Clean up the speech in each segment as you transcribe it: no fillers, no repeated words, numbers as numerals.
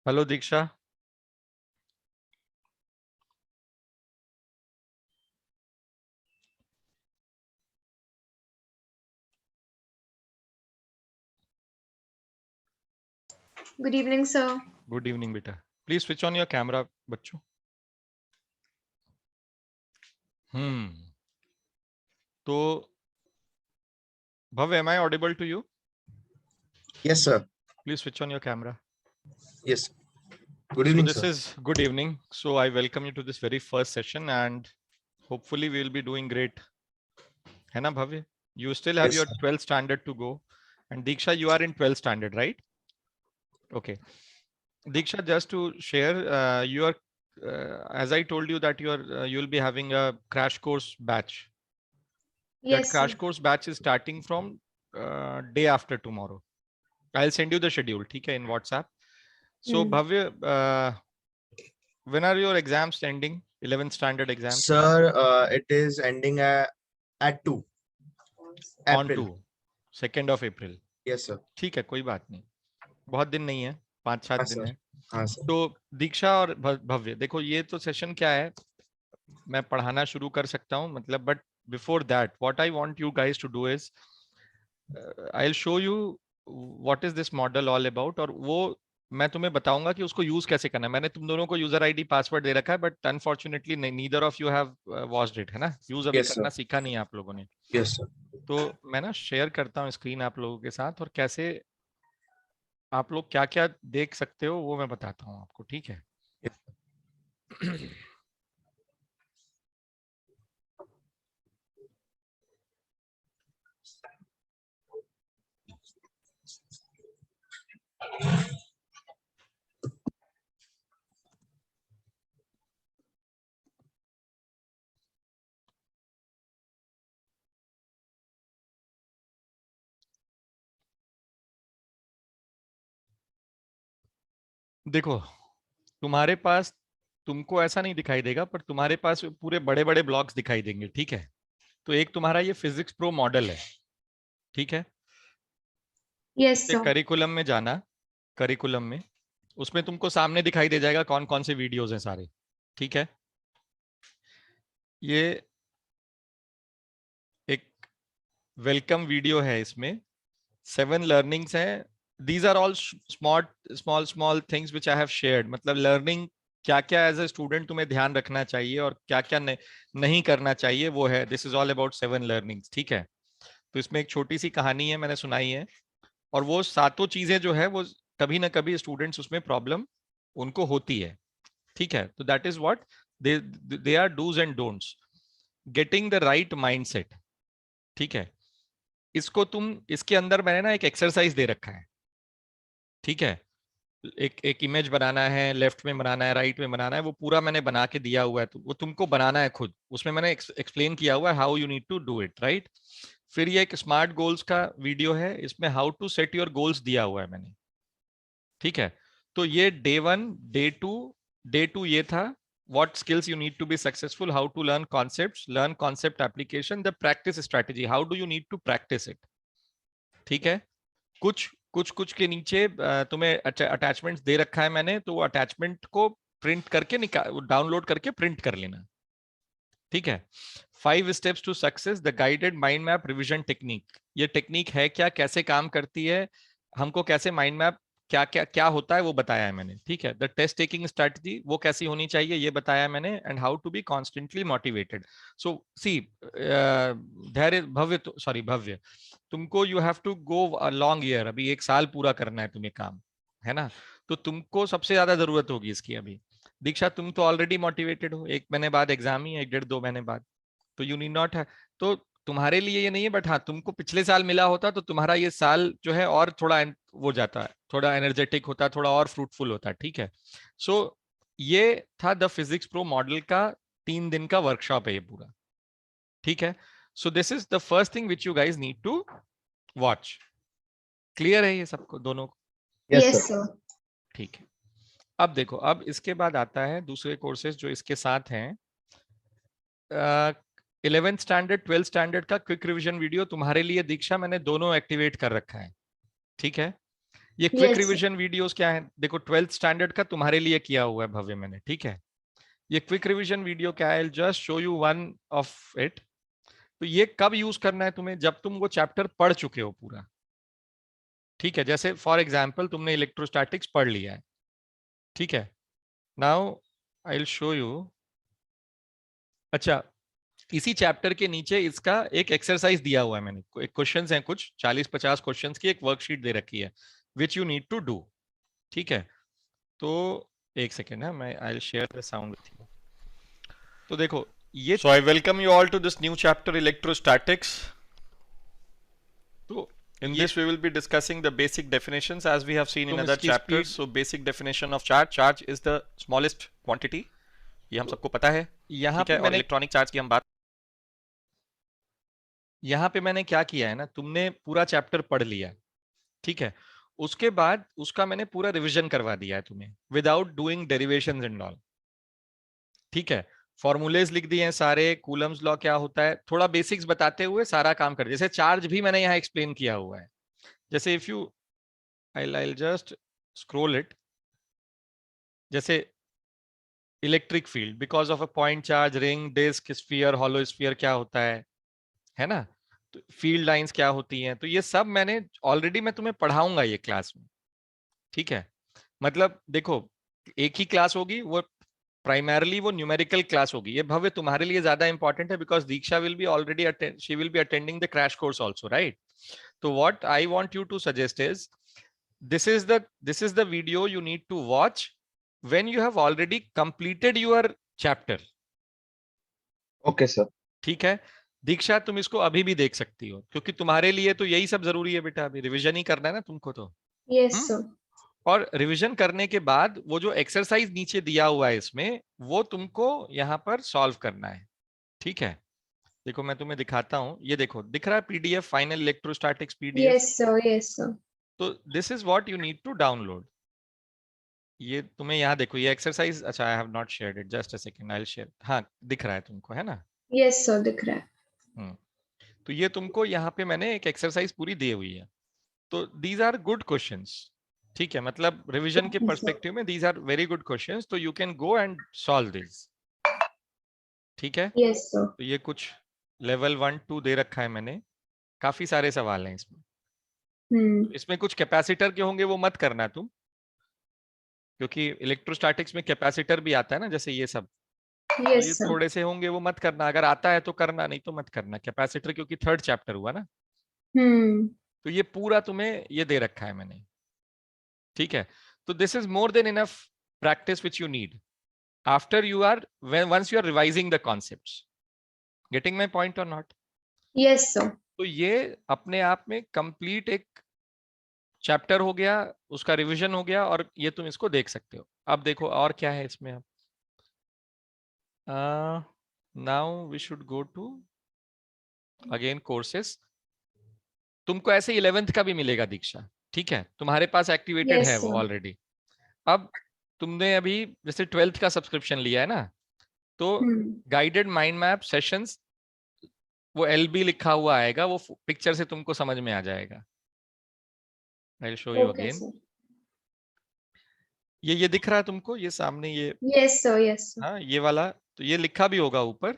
Hello Diksha. Good evening, sir. Good evening बेटा। Please switch on your camera बच्चों। तो Bhavya, am I audible to you? Yes, sir. Please switch on your camera. Yes. Good So evening, this sir. is good evening. So I welcome you to this very first session and hopefully we will be doing great. है ना भव्य? You still have Yes, your sir. 12th standard to go. And Diksha, you are in 12th standard, right? Okay. Diksha, just to share, you are, as I told you that you'll be having a crash course batch. That Yes, crash sir. course batch is starting from day after tomorrow. I'll send you the schedule, ठीक है, in WhatsApp. So Bhavya, when are your exams ending? 11th standard exams? Sir, it is ending at 2 On April. 2, 2nd of April. Yes, sir. ठीक है, कोई बात नहीं, बहुत दिन नहीं है, 5-7 हाँ, दिन sir. है। हाँ, sir. तो दीक्षा और भव्य, देखो ये तो सेशन क्या है, मैं पढ़ाना शुरू कर सकता हूँ मतलब, but before that what I want you guys to do is I will show you what is this model all about, और वो मैं तुम्हें बताऊंगा कि उसको यूज कैसे करना है। मैंने तुम दोनों को यूजर आईडी पासवर्ड दे रखा है, but unfortunately neither of you have watched it, है ना? यूज अभी Yes, करना sir. सीखा नहीं है आप लोगों ने। Yes, sir. तो मैं ना शेयर करता हूँ स्क्रीन आप लोगों के साथ, और कैसे आप लोग क्या क्या देख सकते हो वो मैं बताता हूँ आपको, ठीक है? देखो, तुम्हारे पास, तुमको ऐसा नहीं दिखाई देगा, पर तुम्हारे पास पूरे बड़े बड़े ब्लॉक्स दिखाई देंगे, ठीक है? तो एक तुम्हारा ये फिजिक्स प्रो मॉडल है, ठीक है? Yes, ये sir. करिकुलम में जाना, करिकुलम में, उसमें तुमको सामने दिखाई दे जाएगा कौन कौन से वीडियोस हैं सारे, ठीक है? ये एक वेलकम वीडियो है, इसमें 7 लर्निंग्स हैं। These are all small things which I have shared, मतलब लर्निंग क्या क्या एज ए स्टूडेंट तुम्हें ध्यान रखना चाहिए और क्या क्या नहीं करना चाहिए, वो है। This is all about 7 learnings, ठीक है? तो इसमें एक छोटी सी कहानी है, मैंने सुनाई है, और वो सातों चीजें जो है वो कभी ना कभी स्टूडेंट्स उसमें प्रॉब्लम उनको होती है, ठीक है? तो that is what they are dos and don'ts, getting the right mindset, ठीक है? इसको तुम, इसके अंदर मैंने ना एक एक्सरसाइज दे रखा है, ठीक है? एक इमेज बनाना है, लेफ्ट में बनाना है, राइट में बनाना है, वो पूरा मैंने बना के दिया हुआ है, तो वो तुमको बनाना है खुद। उसमें मैंने एक्सप्लेन किया हुआ है how you need to do it, right? फिर ये एक स्मार्ट गोल्स का वीडियो है, इसमें how to set your goals दिया हुआ है मैंने, ठीक है? तो ये डे 1, डे टू ये था, what skills you need to be successful, how to learn concepts, learn concept application, the practice strategy, how do you need to practice it, ठीक है? कुछ के नीचे तुम्हें अटैचमेंट्स दे रखा है मैंने, तो वो अटैचमेंट को प्रिंट करके डाउनलोड करके प्रिंट कर लेना, ठीक है? 5 steps to success, the guided mind map revision technique. ये टेक्निक है क्या, कैसे काम करती है, हमको कैसे माइंड मैप, क्या क्या क्या होता है वो बताया है मैंने, ठीक है? द टेस्ट टेकिंग स्ट्रेटजी, वो कैसी होनी चाहिए ये बताया है मैंने, and how to be constantly motivated. So see, Dhairya Bhavya, sorry Bhavya, तुमको you have to go a long year, अभी 1 साल पूरा करना है तुम्हें काम, है ना? तो तुमको सबसे ज्यादा जरूरत होगी इसकी अभी। दीक्षा, तुम तो ऑलरेडी मोटिवेटेड हो, 1 महीने बाद एग्जाम ही है, 1-1.5-2 महीने बाद, तो यू नीड नॉट है। तो तुम्हारे लिए ये नहीं है, बट हाँ, तुमको पिछले साल मिला होता तो तुम्हारा ये साल जो है और थोड़ा वो जाता है, थोड़ा एनर्जेटिक होता, थोड़ा और फ्रूटफुल होता, ठीक है? सो ये था द फिजिक्स प्रो मॉडल का 3 दिन का वर्कशॉप है ये पूरा, ठीक है? So this is the first thing which you guys need to watch. Clear है ये सबको, दोनों को? Yes, sir. ठीक है। अब देखो, अब इसके बाद आता है दूसरे कोर्सेज जो इसके साथ हैं। 11th स्टैंडर्ड, 12th स्टैंडर्ड का क्विक रिवीजन वीडियो तुम्हारे लिए दीक्षा मैंने दोनों एक्टिवेट कर रखा है, ठीक है? ये quick Yes, sir. Revision videos क्या है, देखो 12th स्टैंडर्ड का तुम्हारे लिए किया हुआ है भव्य मैंने, ठीक है। ये क्विक रिवीजन वीडियो क्या है, just show you one of it. तो ये कब यूज करना है तुम्हें, जब तुम वो चैप्टर पढ़ चुके हो पूरा, ठीक है। जैसे फॉर एग्जाम्पल तुमने इलेक्ट्रोस्टैटिक्स पढ़ लिया है, ठीक है। Now I will show you. अच्छा, इसी चैप्टर के नीचे इसका एक एक्सरसाइज दिया हुआ है मैंने, क्वेश्चंस हैं कुछ 40-50 क्वेश्चंस की एक वर्कशीट दे रखी है which you need to do, ठीक है। तो एक सेकेंड है, मैं I will share the sound with you. तो देखो ये, so I welcome you all to this new chapter electrostatics. तो in this we will be discussing the basic definitions as we have seen in other chapters. So basic definition of charge is the smallest quantity, ये हम सबको पता है, यहाँ पे मैंने electronic charge की हम बात, यहाँ पे मैंने क्या किया है ना, तुमने पूरा चैप्टर पढ़ लिया, ठीक है। उसके बाद उसका मैंने पूरा रिवीजन करवा दिया है तुम्हें without doing derivations and all, ठीक है। फॉर्मूलेज लिख दिए हैं सारे, कूलम्स लॉ क्या होता है, थोड़ा बेसिक्स बताते हुए सारा काम कर, जैसे चार्ज भी मैंने यहाँ एक्सप्लेन किया हुआ है। जैसे if you I'll just scroll it, जैसे electric field because of a point charge, ring, disc, sphere, hollow sphere क्या होता है ना। तो फील्ड लाइंस क्या होती हैं, तो ये सब मैंने ऑलरेडी, मैं तुम्हें पढ़ाऊंगा ये क्लास में, ठीक है। मतलब देखो एक ही क्लास होगी, वो प्राइमरली वो न्यूमेरिकल क्लास होगी। ये भव्य तुम्हारे लिए ज्यादा इंपॉर्टेंट है because Diksha will be already she will be attending the crash course also, right. तो what I want you to suggest is this is the video you need to watch when you have already completed your chapter. Okay, sir. ठीक है दीक्षा, तुम इसको अभी भी देख सकती हो क्योंकि तुम्हारे लिए तो यही सब जरूरी है बेटा, अभी रिवीजन ही करना है ना तुमको तो। Yes, sir. और रिवीजन करने के बाद वो जो एक्सरसाइज नीचे दिया हुआ है इसमें, वो तुमको यहाँ पर सॉल्व करना है, ठीक है। देखो मैं तुम्हें दिखाता हूँ, ये देखो दिख रहा है PDF, final electrostatics PDF. Yes, sir. Yes, sir. तो this is what you need to download. ये तुम्हें यहाँ देखो ये एक्सरसाइज, अच्छा I have not shared it, just a second I will share. हाँ दिख रहा है तुमको, है ना। Yes, sir. दिख रहा है। तो ये तुमको यहाँ पे मैंने एक एक्सरसाइज पूरी दी हुई है। तो दीज आर गुड क्वेश्चंस, ठीक है। मतलब रिवीजन के Okay, sir. पर्सपेक्टिव में these are very good questions, तो you can go and solve this, ठीक है। Yes, sir. तो ये कुछ लेवल 1-2 दे रखा है मैंने, काफी सारे सवाल हैं इसमें। तो इसमें कुछ कैपेसिटर के होंगे, वो मत करना तुम, क्योंकि इलेक्ट्रोस्टैटिक्स में कैपेसिटर भी आता है ना, जैसे ये सब। तो Yes, ये sir. थोड़े से होंगे, वो मत करना, अगर आता है तो करना, नहीं तो मत करना कैपेसिटर, क्योंकि 3rd चैप्टर हुआ ना। तो ये पूरा तुम्हें ये दे रखा है मैंने, ठीक है। तो this is more than enough practice which you need after you are once you are revising the concepts. Getting my point और नॉट? Yes, sir. तो ये अपने आप में कंप्लीट एक चैप्टर हो गया, उसका रिवीजन हो गया, और ये तुम इसको देख सकते हो। अब देखो और क्या है इसमें। अब now we should go to again courses. तुमको ऐसे 11th का भी मिलेगा दीक्षा, ठीक है, तुम्हारे पास एक्टिवेटेड Yes, है वो sir. ऑलरेडी। अब तुमने अभी जैसे 12th का सब्सक्रिप्शन लिया है ना, तो गाइडेड माइंड मैप सेशंस, वो LB लिखा हुआ आएगा, वो पिक्चर से तुमको समझ में आ जाएगा। आई will show you Okay, again. sir. ये दिख रहा है तुमको, ये सामने ये, Yes, sir. Yes, sir. हाँ ये वाला, तो ये लिखा भी होगा ऊपर,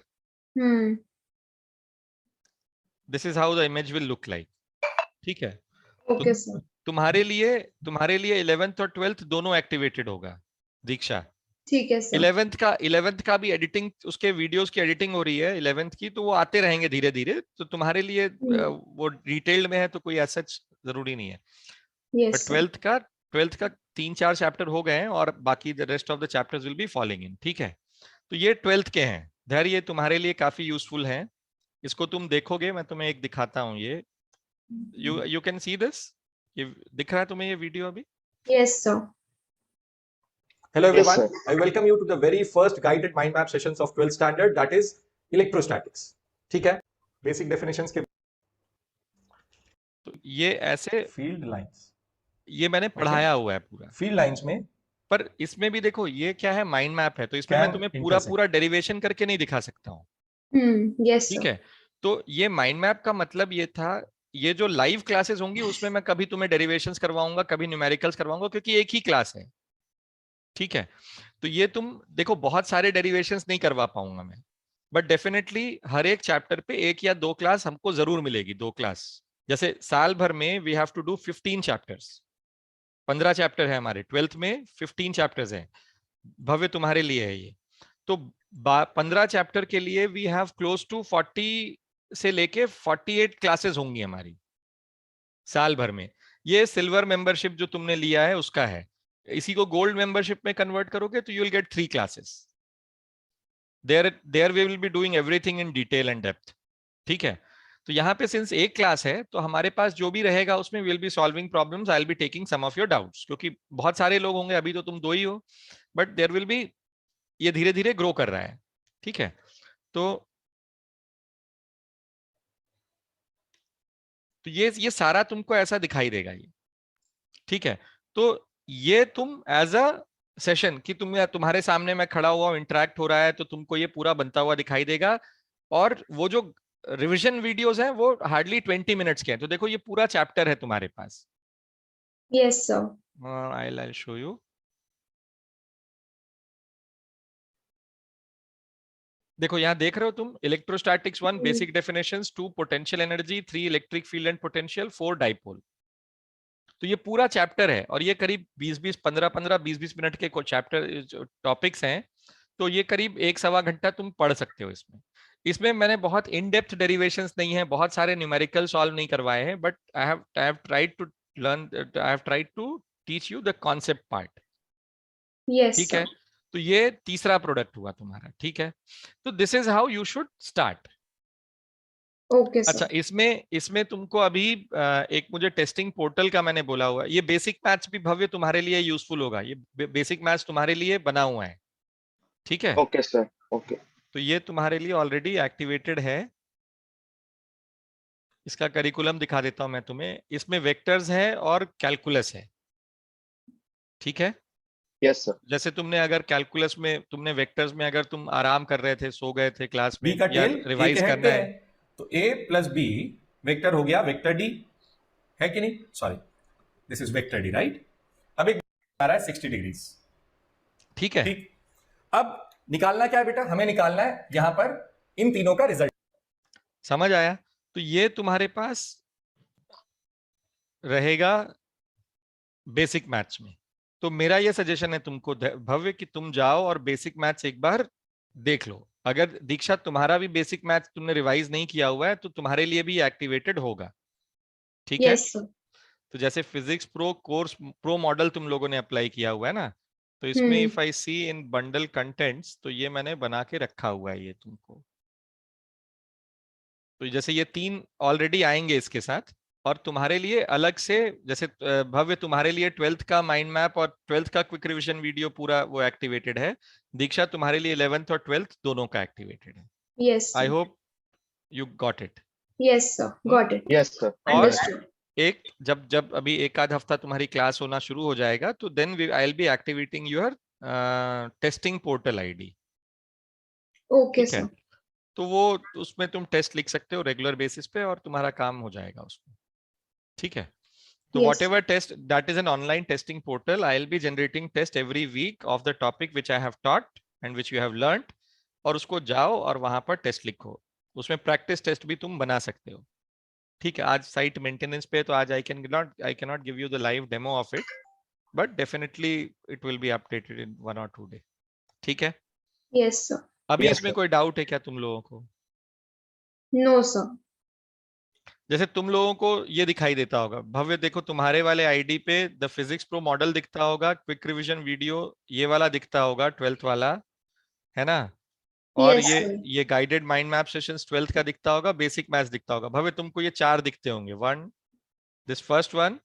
this is how the image will look like, ठीक है। Okay, sir. तुम्हारे लिए 11th और 12th दोनों एक्टिवेटेड होगा दीक्षा। ठीक है सर। 11th का भी एडिटिंग, उसके वीडियोस की एडिटिंग हो रही है 11th की, तो वो आते रहेंगे धीरे धीरे। तो तुम्हारे लिए वो डिटेल्ड में है तो कोई ऐसा जरूरी नहीं है। Yes, बट 12th का 3-4 चैप्टर हो गए हैं, और बाकी the rest of the chapters will be following in, ठीक है। तो ये 12th के हैं, धैर्य ये तुम्हारे लिए काफी यूजफुल है। इसको तुम देखोगे, मैं तुम्हें एक दिखाता हूँ, ये यू कैन सी दिस, ये दिख रहा है तुम्हें ये वीडियो अभी? Yes, sir. Hello everyone, Yes, I welcome you to the very first guided mind map sessions of 12th standard, that is electrostatics. ठीक है, basic definitions के, तो ये ऐसे field lines, ये मैंने पढ़ाया हुआ है पूरा field lines में, पर इसमें भी देखो ये क्या है, माइंड मैप है, तो इसमें मैं तुम्हें पूरा डेरिवेशन करके नहीं दिखा सकता हूँ, Yes, ठीक sir. है। तो ये माइंड मैप का मतलब ये था ये जो लाइव क्लासेस होंगी उसमें मैं कभी तुम्हें डेरिवेशंस करवाऊंगा, कभी न्यूमेरिकल्स करवाऊंगा, क्योंकि एक ही क्लास है, ठीक है। तो ये तुम देखो, बहुत सारे डेरिवेशंस नहीं करवा पाऊंगा मैं, बट डेफिनेटली हर एक चैप्टर पे एक या दो क्लास हमको जरूर मिलेगी, 2 क्लास। जैसे साल भर में we have to do 15 chapters, 15 chapter है हमारे 12th में, 15 चैप्टर्स हैं। भव्य तुम्हारे लिए है ये। तो 15 चैप्टर के लिए वी हैव क्लोज टू 40 से लेके 48 क्लासेस होंगी हमारी साल भर में। ये सिल्वर मेंबरशिप जो तुमने लिया है उसका है। इसी को गोल्ड मेंबरशिप में कन्वर्ट करोगे तो you will get 3 classes. There we will be doing everything in detail and depth, ठीक है। तो यहाँ पे सिंस एक क्लास है तो हमारे पास जो भी रहेगा उसमें will be solving problems, I will be taking some of your doubts, क्योंकि बहुत सारे लोग होंगे, अभी तो तुम 2 ही हो, बट देयर विल बी, ये धीरे धीरे ग्रो कर रहा है, ठीक है। तो ये सारा तुमको ऐसा दिखाई देगा ये, ठीक है। तो ये तुम एज अ सेशन कि तुम्हारे सामने मैं खड़ा हुआ इंटरेक्ट हो रहा है, तो तुमको ये पूरा बनता हुआ दिखाई देगा। और वो जो रिवीजन वीडियोस हैं वो हार्डली 20 मिनट्स के हैं। तो देखो ये पूरा चैप्टर है तुम्हारे पास। Yes, sir. I'll show you. देखो यहाँ देख रहे हो तुम, electrostatics 1 basic definitions, 2 potential energy, 3 electric field and potential, 4 dipole. तो ये पूरा चैप्टर है और ये करीब 20-20, 15-15, 20-20 मिनट के चैप्टर टॉपिक्स हैं। तो ये करीब 1-1.25 घंटा तुम पढ़ सकते हो इसमें। इसमें मैंने बहुत इन डेप्थ डेरिवेशंस नहीं है, बहुत सारे न्यूमेरिकल सॉल्व नहीं करवाए हैं, but I have tried to learn, I have tried to teach you the concept part, Yes, ठीक sir. है। तो ये तीसरा प्रोडक्ट हुआ तुम्हारा, ठीक है। तो this is how you should start. Okay, अच्छा, sir. इसमें तुमको अभी एक मुझे टेस्टिंग पोर्टल का मैंने बोला हुआ है, ये बेसिक मैथ्स भी भव्य तुम्हारे लिए यूजफुल होगा। ये बेसिक मैथ्स तुम्हारे लिए बना हुआ है, ठीक है। Okay sir, okay. तो ये तुम्हारे लिए ऑलरेडी एक्टिवेटेड है। इसका करिकुलम दिखा देता हूं मैं तुम्हें। इसमें वेक्टर्स है और कैलकुलस है, ठीक है। Yes sir. जैसे तुमने अगर कैलकुलस में, तुमने वेक्टर्स में अगर तुम आराम कर रहे थे, सो गए थे क्लास में, बी का या टेल ए रिवाइज के हेड करना पे है, है, तो ए प्लस बी वेक्टर हो गया वेक्टर डी, है कि नहीं? Sorry, this is vector D, right. अब एक आ रहा है 60 डिग्रीज, ठीक है। ठीक। अब निकालना क्या है बेटा? हमें निकालना है यहां पर इन तीनों का रिजल्ट। समझ आया? तो ये तुम्हारे पास रहेगा बेसिक मैथ्स में। तो मेरा ये सजेशन है तुमको भव्य कि तुम जाओ और बेसिक मैथ्स एक बार देख लो। अगर दीक्षा तुम्हारा भी बेसिक मैथ्स तुमने रिवाइज नहीं किया हुआ है तो तुम्हारे लिए भी एक्टिवेटेड होगा, ठीक है। Yes, sir. तो जैसे physics pro course pro model तुम लोगों ने अप्लाई किया हुआ है ना, तो इसमें if I see in bundle contents, तो ये मैंने बना के रखा हुआ है ये तुमको। तो जैसे ये 3 ऑलरेडी आएंगे इसके साथ, और तुम्हारे लिए अलग से, जैसे भव्य तुम्हारे लिए 12th का माइंड मैप और 12th का क्विक रिवीजन वीडियो पूरा वो एक्टिवेटेड है। दीक्षा तुम्हारे लिए 11th और 12th दोनों का एक्टिवेटेड है। Yes, I sir. Hope you got it. Yes, sir. Got it. Yes sir. और Understood. एक जब अभी एक आध हफ्ता तुम्हारी क्लास होना शुरू हो जाएगा तो then I will be activating your testing portal ID, Okay, ठीक है। sir. तो वो उसमें तुम टेस्ट लिख सकते हो रेगुलर बेसिस पे और तुम्हारा काम हो जाएगा उसमें, ठीक है। तो Yes. whatever test, that is an online testing portal. I'll be generating test every week of the topic which I have taught and which you have learned. और उसको जाओ और वहां पर टेस्ट लिखो। उसमें प्रैक्टिस टेस्ट भी तुम बना सकते हो, ठीक है। आज साइट मेंटेनेंस पे, तो आज I can not give you the live demo of it, but definitely it will be updated in 1 or 2 day, ठीक है। Yes, sir. अभी Yes, इसमें sir. कोई डाउट है क्या तुम लोगों को? No, sir. जैसे तुम लोगों को ये दिखाई देता होगा भव्य, देखो तुम्हारे वाले आईडी पे द फिजिक्स प्रो मॉडल दिखता होगा, क्विक रिवीजन वीडियो ये वाला दिखता होगा 12th वाला, है ना। और Yes, sir. ये guided mind map sessions 12th का दिखता होगा, बेसिक मैथ्स दिखता होगा। भव्य तुमको ये 4 दिखते होंगे, 1 this first one,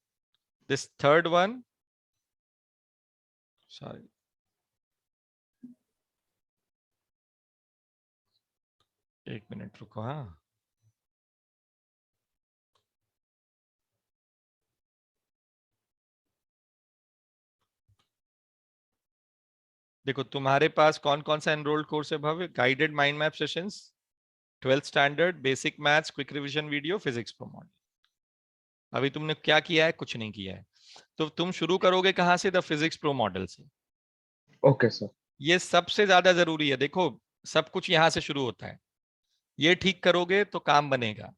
this third one, sorry एक मिनट रुको, हाँ। देखो तुम्हारे पास कौन कौन सा एनरोल्ड कोर्स है Bhavya? Guided mind map sessions, 12th standard, basic maths, quick revision video, physics pro model. अभी तुमने क्या किया है? कुछ नहीं किया है। तो तुम शुरू करोगे कहाँ से? द फिजिक्स प्रो मॉडल से। Okay sir. ये सबसे ज्यादा जरूरी है। देखो, सब कुछ यहाँ से शुरू होता है। ये ठीक करोगे तो काम बनेगा,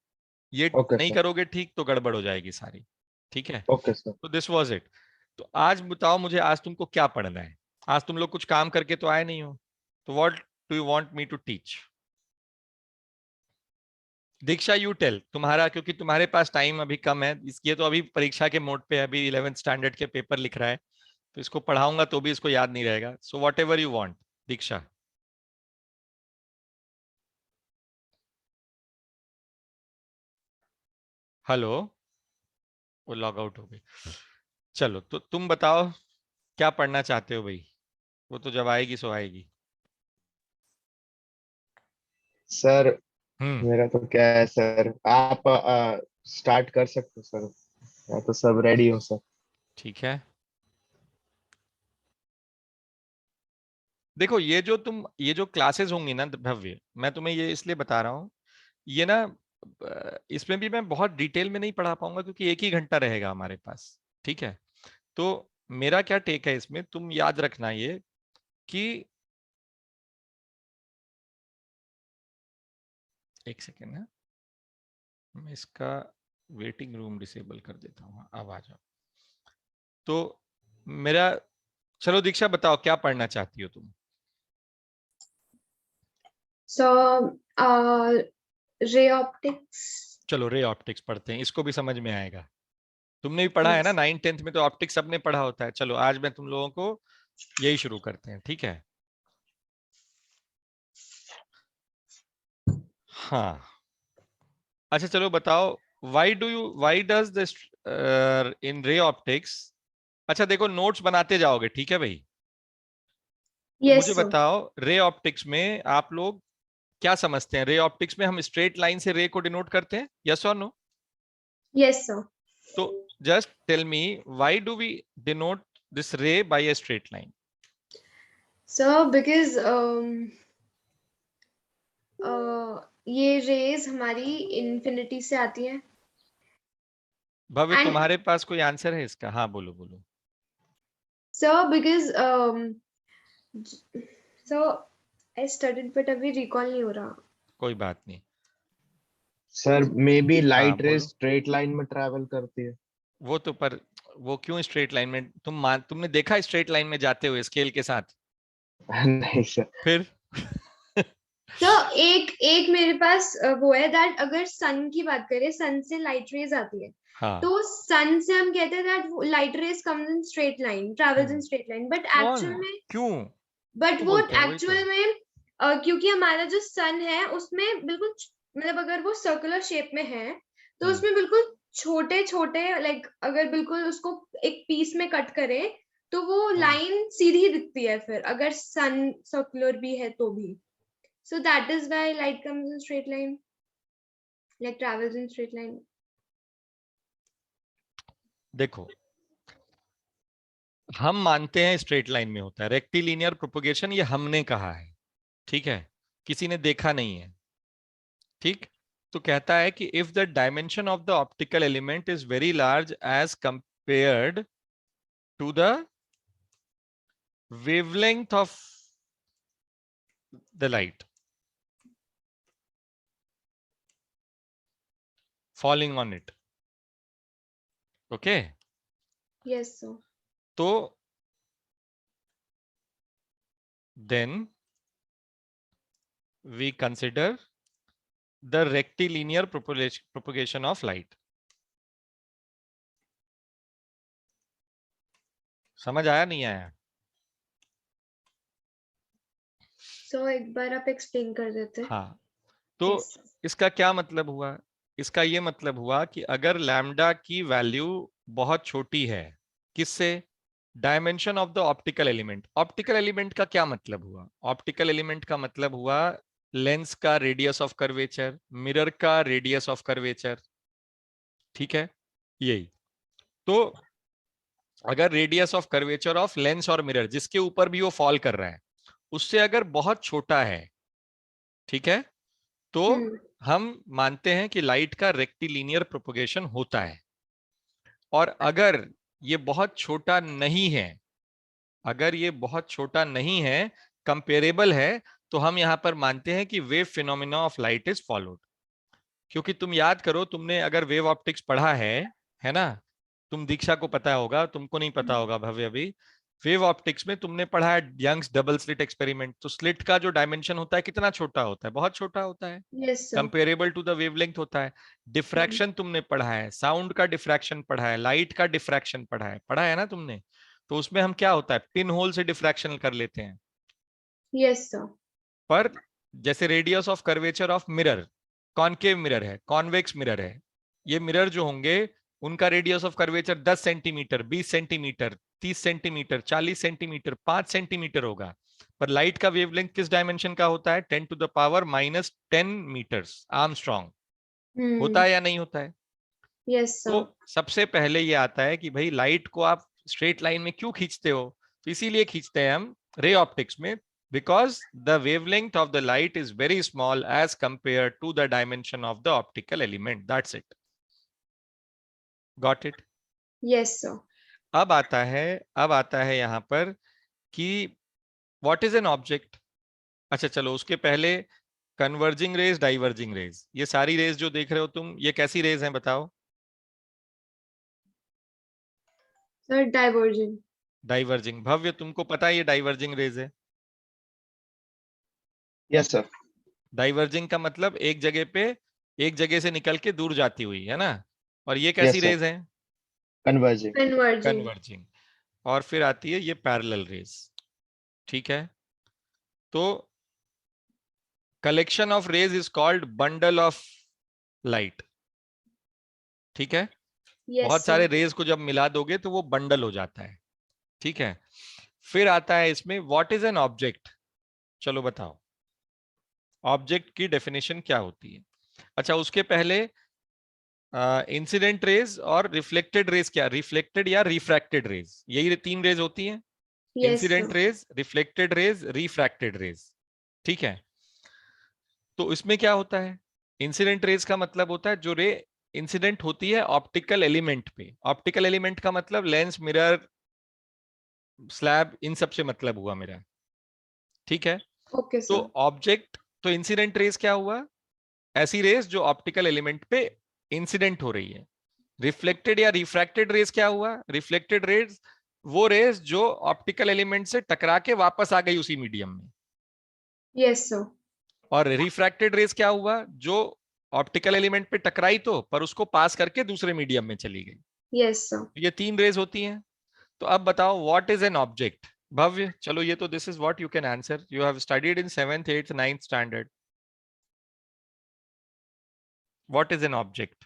ये ओके नहीं सर। करोगे ठीक तो गड़बड़ हो जाएगी सारी। ठीक है, ओके सर। तो दिस वाज इट। तो आज बताओ मुझे, आज तुमको क्या पढ़ना है? आज तुम लोग कुछ काम करके तो आए नहीं हो, तो what do you want me to teach? Diksha, you tell. तुम्हारा, क्योंकि तुम्हारे पास टाइम अभी कम है, इसलिए तो अभी परीक्षा के मोड पे है, अभी 11th स्टैंडर्ड के पेपर लिख रहा है, तो इसको पढ़ाऊंगा तो भी इसको याद नहीं रहेगा। So what ever you want, Diksha. Hello, वो लॉग आउट हो गई। चलो, तो तुम बताओ क्या पढ़ना चाहते हो भाई? वो तो जब आएगी सो आएगी। सर हम्म। मेरा तो क्या है सर, आप स्टार्ट कर सकते हो सर, मैं तो सब रेडी हूँ सर। ठीक है, देखो ये जो क्लासेस होंगी ना भव्य, मैं तुम्हें ये इसलिए बता रहा हूँ, ये ना इसमें भी मैं बहुत डिटेल में नहीं पढ़ा पाऊंगा क्योंकि एक ही घंटा रहेगा हमारे पास। ठीक है, तो मेरा क्या टेक है इसमें, तुम याद रखना ये कि, एक सेकेंड ना, मैं इसका वेटिंग रूम डिसेबल कर देता हूँ, अब आ जाओ। तो मेरा, चलो दीक्षा बताओ क्या पढ़ना चाहती हो तुम? So, ray optics. चलो रे ऑप्टिक्स पढ़ते हैं, इसको भी समझ में आएगा। तुमने भी पढ़ा है ना, Yes. 9th 10th में तो ऑप्टिक्स सबने पढ़ा होता है। चलो आज मैं तुम लोगों को यही शुरू करते हैं, ठीक है? हाँ, अच्छा चलो बताओ, why does this in ray optics. अच्छा देखो, नोट्स बनाते जाओगे, ठीक है भाई? तो Yes, मुझे sir. बताओ, रे ऑप्टिक्स में आप लोग क्या समझते हैं? रे ऑप्टिक्स में हम स्ट्रेट लाइन से रे को डिनोट करते हैं, यस और नो? Yes, sir. तो just tell me, why do we denote this ray by a straight line? So, because ये रेज हमारी इन्फिनिटी से आती है भव्य, एंड तुम्हारे पास कोई आंसर है इसका? हाँ बोलो बोलो। Sir because so I studied but अभी रिकॉल नहीं हो रहा। कोई बात नहीं। सर मे बी हाँ लाइट रे बोलो। स्ट्रेट लाइन में ट्रैवल करती है। वो तो पर, वो क्यों स्ट्रेट लाइन में? तुमने देखा स्ट्रेट लाइन में जाते हुए स्केल के साथ? नहीं सर। फिर तो एक एक मेरे पास वो है दैट अगर सन की बात करें, सन से लाइट रेज आती है, हाँ। तो सन से हम कहते हैं that light rays comes in straight line, travels in straight line, but कौन? एक्चुअल में क्यों? बट क्यों वो बोलते हैं? वही तो। एक्चुअल में क्योंकि हमारा जो सन है उसमें बिल्कुल मतलब अगर वो सर्कुलर शेप में है तो हम्म। उसमें बिल्कुल छोटे छोटे लाइक अगर बिल्कुल उसको एक पीस में कट करें तो वो लाइन सीधी दिखती है, फिर अगर सन सर्कुलर भी है तो भी। So that is why light comes in straight line, like travels in straight line. देखो, हम मानते हैं स्ट्रेट लाइन में होता है रेक्टिलिनियर प्रोपगेशन, ये हमने कहा है, ठीक है? किसी ने देखा नहीं है, ठीक? तो कहता है कि if the dimension of the optical element is very large as compared to the wavelength of the light falling on it, okay? Yes sir. तो then we consider the rectilinear propagation of light. समझ आया नहीं आया? सो एक बार आप explain कर देते। हाँ, तो यस। इसका क्या मतलब हुआ? इसका ये मतलब हुआ कि अगर लैम्डा की वैल्यू बहुत छोटी है, किससे? Dimension of the optical element. Optical element का क्या मतलब हुआ? ऑप्टिकल एलिमेंट का मतलब हुआ लेंस का रेडियस ऑफ कर्वेचर, मिरर का रेडियस ऑफ कर्वेचर, ठीक है? यही तो, अगर radius of curvature of lens और मिरर जिसके ऊपर भी वो फॉल कर रहा है उससे अगर बहुत छोटा है, ठीक है, तो हम मानते हैं कि लाइट का रेक्टिलिनियर प्रोपगेशन होता है। और अगर ये बहुत छोटा नहीं है, अगर ये बहुत छोटा नहीं है, कंपेरेबल है, तो हम यहां पर मानते हैं कि wave phenomena of light is followed. क्योंकि तुम याद करो, तुमने अगर वेव ऑप्टिक्स पढ़ा है ना, तुम दीक्षा को पता होगा, तुमको नहीं पता होगा भव्य अभी। वेव ऑप्टिक्स में तुमने पढ़ा है यंग्स डबल स्लिट एक्सपेरिमेंट, तो स्लिट का जो डायमेंशन होता है कितना छोटा होता है, बहुत छोटा होता है, yes sir. Comparable to the wavelength होता है। डिफ्रैक्शन तुमने पढ़ा है, साउंड का डिफ्रैक्शन पढ़ा है, लाइट का डिफ्रैक्शन पढ़ा है ना तुमने। तो उसमें हम क्या होता है, पिन होल से डिफ्रैक्शन कर लेते हैं। Yes sir. पर जैसे radius of curvature of mirror, concave mirror है, कॉन्वेक्स मिरर है, ये मिरर जो होंगे उनका radius of curvature 10 centimetre, 20 centimetre, 30 centimetre, 40 centimetre, 5 centimetre होगा। पर लाइट का वेवलेंथ किस डायमेंशन का होता है, 10 to the power -10 metres angstrom. होता है या नहीं होता है? यस तो सर। सबसे पहले ये आता है कि भाई लाइट को आप स्ट्रेट लाइन में क्यों खींचते हो, तो इसीलिए खींचते हैं हम रे ऑप्टिक्स में, because the wavelength of the light is very small as compared to the dimension of the optical element. That's it. Got it? Yes sir. अब आता है यहां पर कि what is an object? अच्छा चलो, उसके पहले कन्वर्जिंग रेज, डाइवर्जिंग रेज, ये सारी रेज जो देख रहे हो तुम, ये कैसी रेज हैं बताओ? Sir divergent. डाइवर्जिंग। भव्य तुमको पता है ये डाइवर्जिंग रेज है? Yes sir. डाइवर्जिंग का मतलब एक जगह से निकल के दूर जाती हुई, है ना? और ये कैसी यस सर। रेज है? कन्वर्जिंग। कन्वर्जिंग। कन्वर्जिंग। और फिर आती है ये पैरेलल रेज। ठीक है, तो collection of rays is called bundle of light. ठीक है, यस बहुत सारे सर। रेज को जब मिला दोगे तो वो बंडल हो जाता है। ठीक है, फिर आता है इसमें व्हाट इज एन ऑब्जेक्ट। चलो बताओ, ऑब्जेक्ट की डेफिनेशन क्या होती है? अच्छा, उसके पहले इंसिडेंट रेज और रिफ्लेक्टेड रेज, क्या रिफ्लेक्टेड या रिफ्रैक्टेड रेज, यही 3 रेज होती हैं। Yes incident sir. Rays, reflected rays, refracted rays. ठीक है, तो इसमें क्या होता है, इंसिडेंट रेज का मतलब होता है जो रे इंसिडेंट होती है ऑप्टिकल एलिमेंट पे। ऑप्टिकल एलिमेंट का मतलब लेंस, मिरर, स्लैब, इन सब से मतलब हुआ मेरा। ठीक है, ओके तो सर। ऑब्जेक्ट, तो इंसिडेंट रेज क्या हुआ, ऐसी रेज जो ऑप्टिकल एलिमेंट पे इंसिडेंट हो रही है। रिफ्लेक्टेड या रिफ्रैक्टेड रेज क्या हुआ, रिफ्लेक्टेड रेज वो रेज जो ऑप्टिकल एलिमेंट से टकरा के वापस आ गई उसी मीडियम में। Yes sir. और रिफ्रैक्टेड रेज क्या हुआ, जो ऑप्टिकल एलिमेंट पे टकराई तो, पर उसको पास करके दूसरे मीडियम में चली गई। Yes sir. ये 3 रेज होती हैं। तो अब बताओ व्हाट इज एन ऑब्जेक्ट। भव्य चलो, ये तो this is what you can answer, you have studied in 7th 8th 9th standard. What is an object?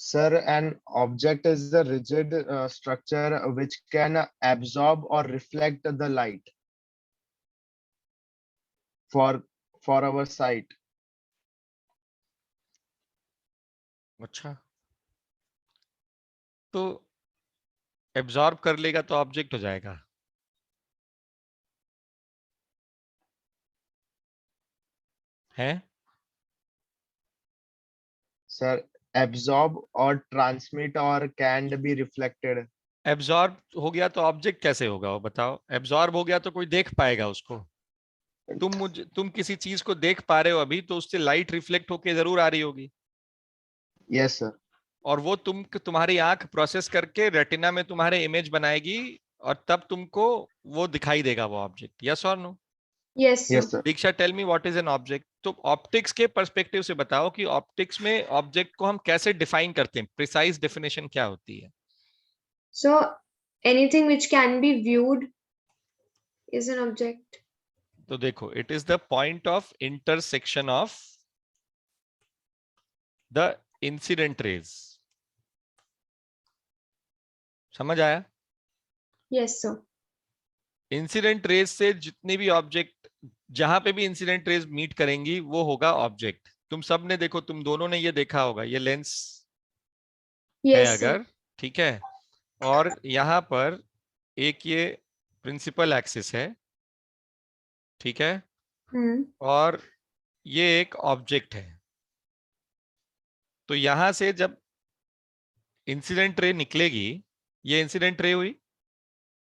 Sir, an object is a rigid structure which can absorb or reflect the light for our sight. अच्छा, तो absorb कर लेगा तो object हो जाएगा? है? Sir, absorb or transmit or can be reflected. Absorb हो गया तो ऑब्जेक्ट कैसे होगा वो बताओ? एब्जॉर्ब हो गया तो कोई देख पाएगा उसको? तुम किसी चीज को देख पा रहे हो अभी, तो उससे लाइट रिफ्लेक्ट होके जरूर आ रही होगी। Yes sir. और वो तुम्हारी आंख प्रोसेस करके रेटिना में तुम्हारे इमेज बनाएगी, और तब तुमको वो दिखाई देगा वो ऑब्जेक्ट। यस और no? Yes Yes sir. sir. Diksha, tell me what is an object. तो ऑप्टिक्स के पर्सपेक्टिव से बताओ कि ऑप्टिक्स में ऑब्जेक्ट को हम कैसे डिफाइन करते हैं, प्रिसाइज डेफिनेशन क्या होती है? So anything which can be viewed is an object. तो देखो, it is the point of intersection of the incident raise. समझ आया? Yes sir. इंसिडेंट रेज से जितने भी ऑब्जेक्ट, जहां पे भी इंसिडेंट रेज मीट करेंगी वो होगा ऑब्जेक्ट। तुम सब ने देखो, तुम दोनों ने ये देखा होगा, ये लेंस है यस सर। अगर, ठीक है, और यहां पर एक ये प्रिंसिपल एक्सिस है, ठीक है, हम्म। और ये एक ऑब्जेक्ट है। तो यहां से जब इंसिडेंट रे निकलेगी, ये इंसिडेंट रे हुई,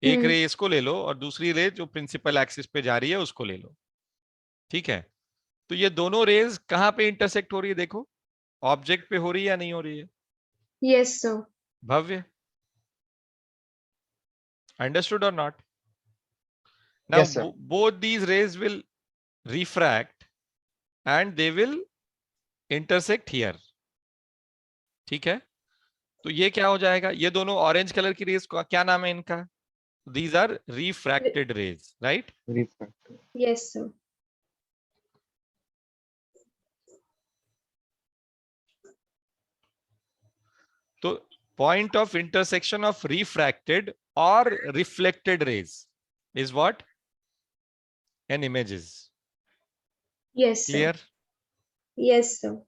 एक रे इसको ले लो और दूसरी रे जो प्रिंसिपल एक्सिस पे जा रही है उसको ले लो, ठीक है। तो ये दोनों रेज कहां पे इंटरसेक्ट हो रही है, देखो ऑब्जेक्ट पे हो रही है या नहीं हो रही है? Yes sir. भव्य, अंडरस्टूड और not? Now Yes, sir. both these rays will refract and they will intersect here, ठीक है। तो ये क्या हो जाएगा, ये दोनों ऑरेंज कलर की रेज का क्या नाम है इनका? These are refracted rays, right? Refractor. Yes sir. तो point of intersection of refracted or reflected rays is what? An image is. Yes sir. Clear? Yes sir.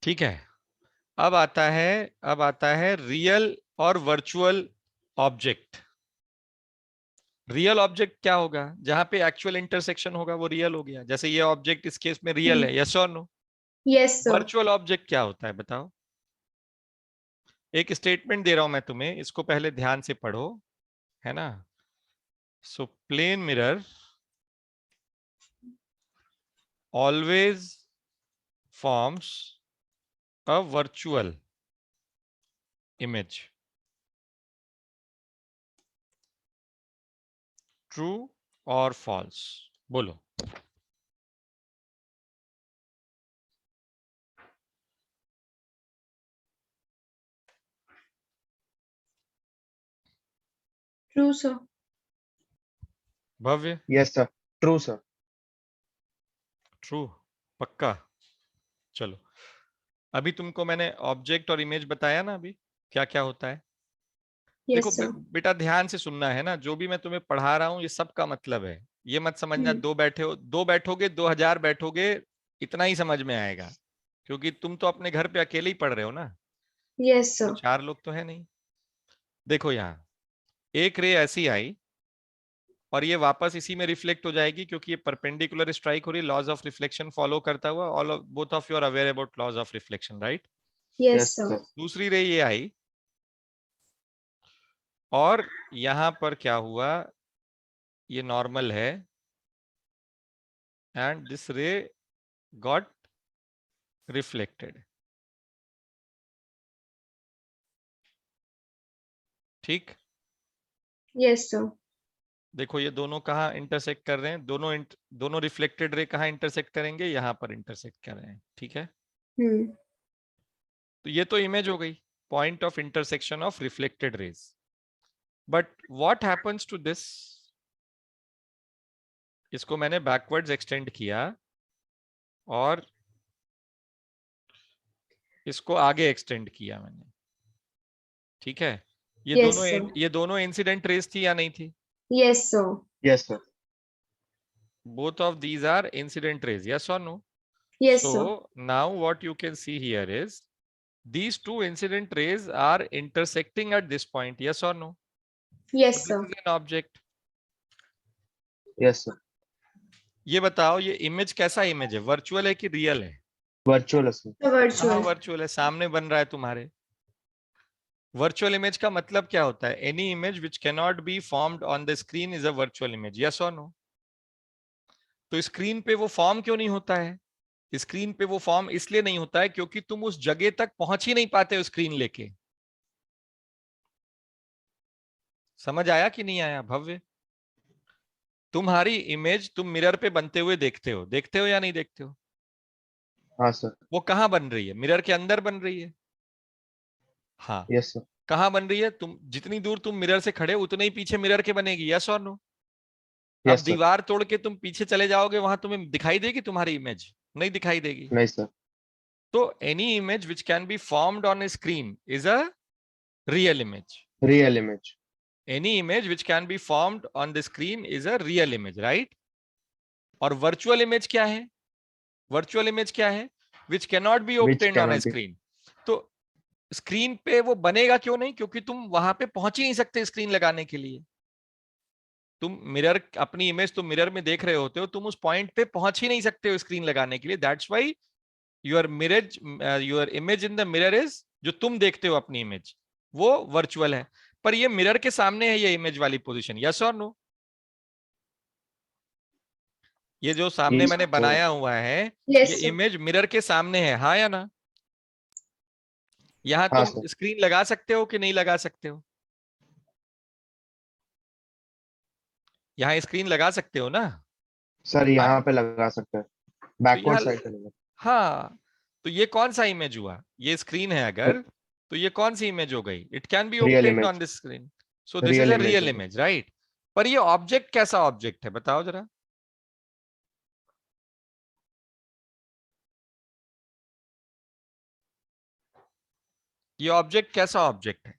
ठीक है। अब आता है रियल और वर्चुअल ऑब्जेक्ट। रियल ऑब्जेक्ट क्या होगा? जहां पे एक्चुअल इंटरसेक्शन होगा वो रियल हो गया, जैसे ये ऑब्जेक्ट इस केस में रियल है, यस और no? Yes sir. Virtual object क्या होता है बताओ? एक स्टेटमेंट दे रहा हूं मैं तुम्हें, इसको पहले ध्यान से पढ़ो, है ना। So plane mirror always forms a virtual image. True और फॉल्स बोलो। True sir. Bhavya? Yes, sir. True, sir. True, पक्का? चलो, अभी तुमको मैंने ऑब्जेक्ट और इमेज बताया ना, अभी क्या क्या होता है। देखो यस सर। बेटा ध्यान से सुनना है ना, जो भी मैं तुम्हें पढ़ा रहा हूँ ये सब का मतलब है। ये मत समझना दो बैठोगे 2000 बैठोगे इतना ही समझ में आएगा, क्योंकि तुम तो अपने घर पे अकेले ही पढ़ रहे हो ना, यस तो सर। 4 लोग तो है नहीं। देखो यहाँ एक रे ऐसी आई और ये वापस इसी में रिफ्लेक्ट हो जाएगी, क्योंकि ये परपेंडिकुलर स्ट्राइक हो रही है, लॉज ऑफ रिफ्लेक्शन फॉलो करता हुआ। All both of you are aware about laws of reflection, right? Yes Yes, sir. sir. दूसरी रे ये आई और यहां पर क्या हुआ, ये नॉर्मल है एंड दिस रे गॉट रिफ्लेक्टेड, ठीक। Yes sir. देखो ये दोनों कहाँ इंटरसेक्ट कर रहे हैं, दोनों रिफ्लेक्टेड रे कहाँ इंटरसेक्ट करेंगे, यहाँ पर इंटरसेक्ट कर रहे हैं, ठीक है। तो ये तो इमेज हो गई, point of intersection of reflected rays. But what happens to this, इसको मैंने बैकवर्ड्स एक्सटेंड किया और इसको आगे एक्सटेंड किया मैंने, ठीक है। Yes, sir. ये दोनों इंसिडेंट रेज थी या नहीं थी? Yes, sir. Yes, sir. Both of these are incident rays, yes or no? Yes, so sir. now what you can see here is these two incident rays are intersecting at this point, yes or no? Yes, So sir. this is an object. Yes, sir. ये बताओ ये image कैसा image है, virtual है कि real है? Virtual, sir. The virtual. Virtual है, सामने बन रहा है तुम्हारे। वर्चुअल इमेज का मतलब क्या होता है? Any image which cannot be formed on the screen is a virtual image, yes और नो? तो स्क्रीन पे वो फॉर्म क्यों नहीं होता है? स्क्रीन पे वो फॉर्म इसलिए नहीं होता है क्योंकि तुम उस जगह तक पहुंच ही नहीं पाते हो स्क्रीन लेके। समझ आया कि नहीं आया भव्य? तुम्हारी इमेज तुम मिरर पे बनते हुए देखते हो या नहीं देखते हो? हाँ सर। वो कहां बन रही है? मिरर के अंदर बन रही है। हाँ, यस सर। कहां बन रही है? तुम जितनी दूर तुम मिरर से खड़े उतने ही पीछे मिरर के बनेगी, यस और नो? अब यस सर। दीवार तोड़ के तुम पीछे चले जाओगे, वहां तुम्हें दिखाई देगी तुम्हारी इमेज? नहीं दिखाई देगी। नहीं सर। तो any image which can be formed on A screen is a real image. Real image. Any image which can be formed on the screen is a real image, right? और virtual image क्या है? Virtual image क्या है? Which cannot be Which obtained on a cannot be. screen. तो screen पे वो बनेगा क्यों नहीं? क्योंकि तुम वहां पे पहुंच ही नहीं सकते स्क्रीन लगाने के लिए। तुम मिरर, अपनी इमेज तुम मिरर में देख रहे होते हो, तुम उस पॉइंट पे पहुंच ही नहीं सकते हो स्क्रीन लगाने के लिए। That's why your image in the mirror is, जो तुम देखते हो अपनी इमेज, वो वर्चुअल है। पर ये मिरर के सामने है ये इमेज वाली पोजीशन, यस और नो? ये जो सामने Yes, मैंने sir. बनाया हुआ है, Yes, ये sir. इमेज मिरर के सामने है, हाँ या ना? यहाँ हाँ तुम सर. स्क्रीन लगा सकते हो कि नहीं लगा सकते हो? यहाँ स्क्रीन लगा सकते हो ना? सर यहाँ पे लगा सकते हैं. तो बैकवर्ड यहाँ, साइड पे लगा. हाँ, तो ये कौन सा इमेज हुआ? ये स्क्रीन है अगर, तो ये कौन सी इमेज हो गई? It can be Real obtained on image. This screen, so this is Real a image real होगा. Image, right? पर ये ऑब्जेक्ट कैसा ऑब्जेक्ट है, बताओ जरा। ये ऑब्जेक्ट कैसा ऑब्जेक्ट है?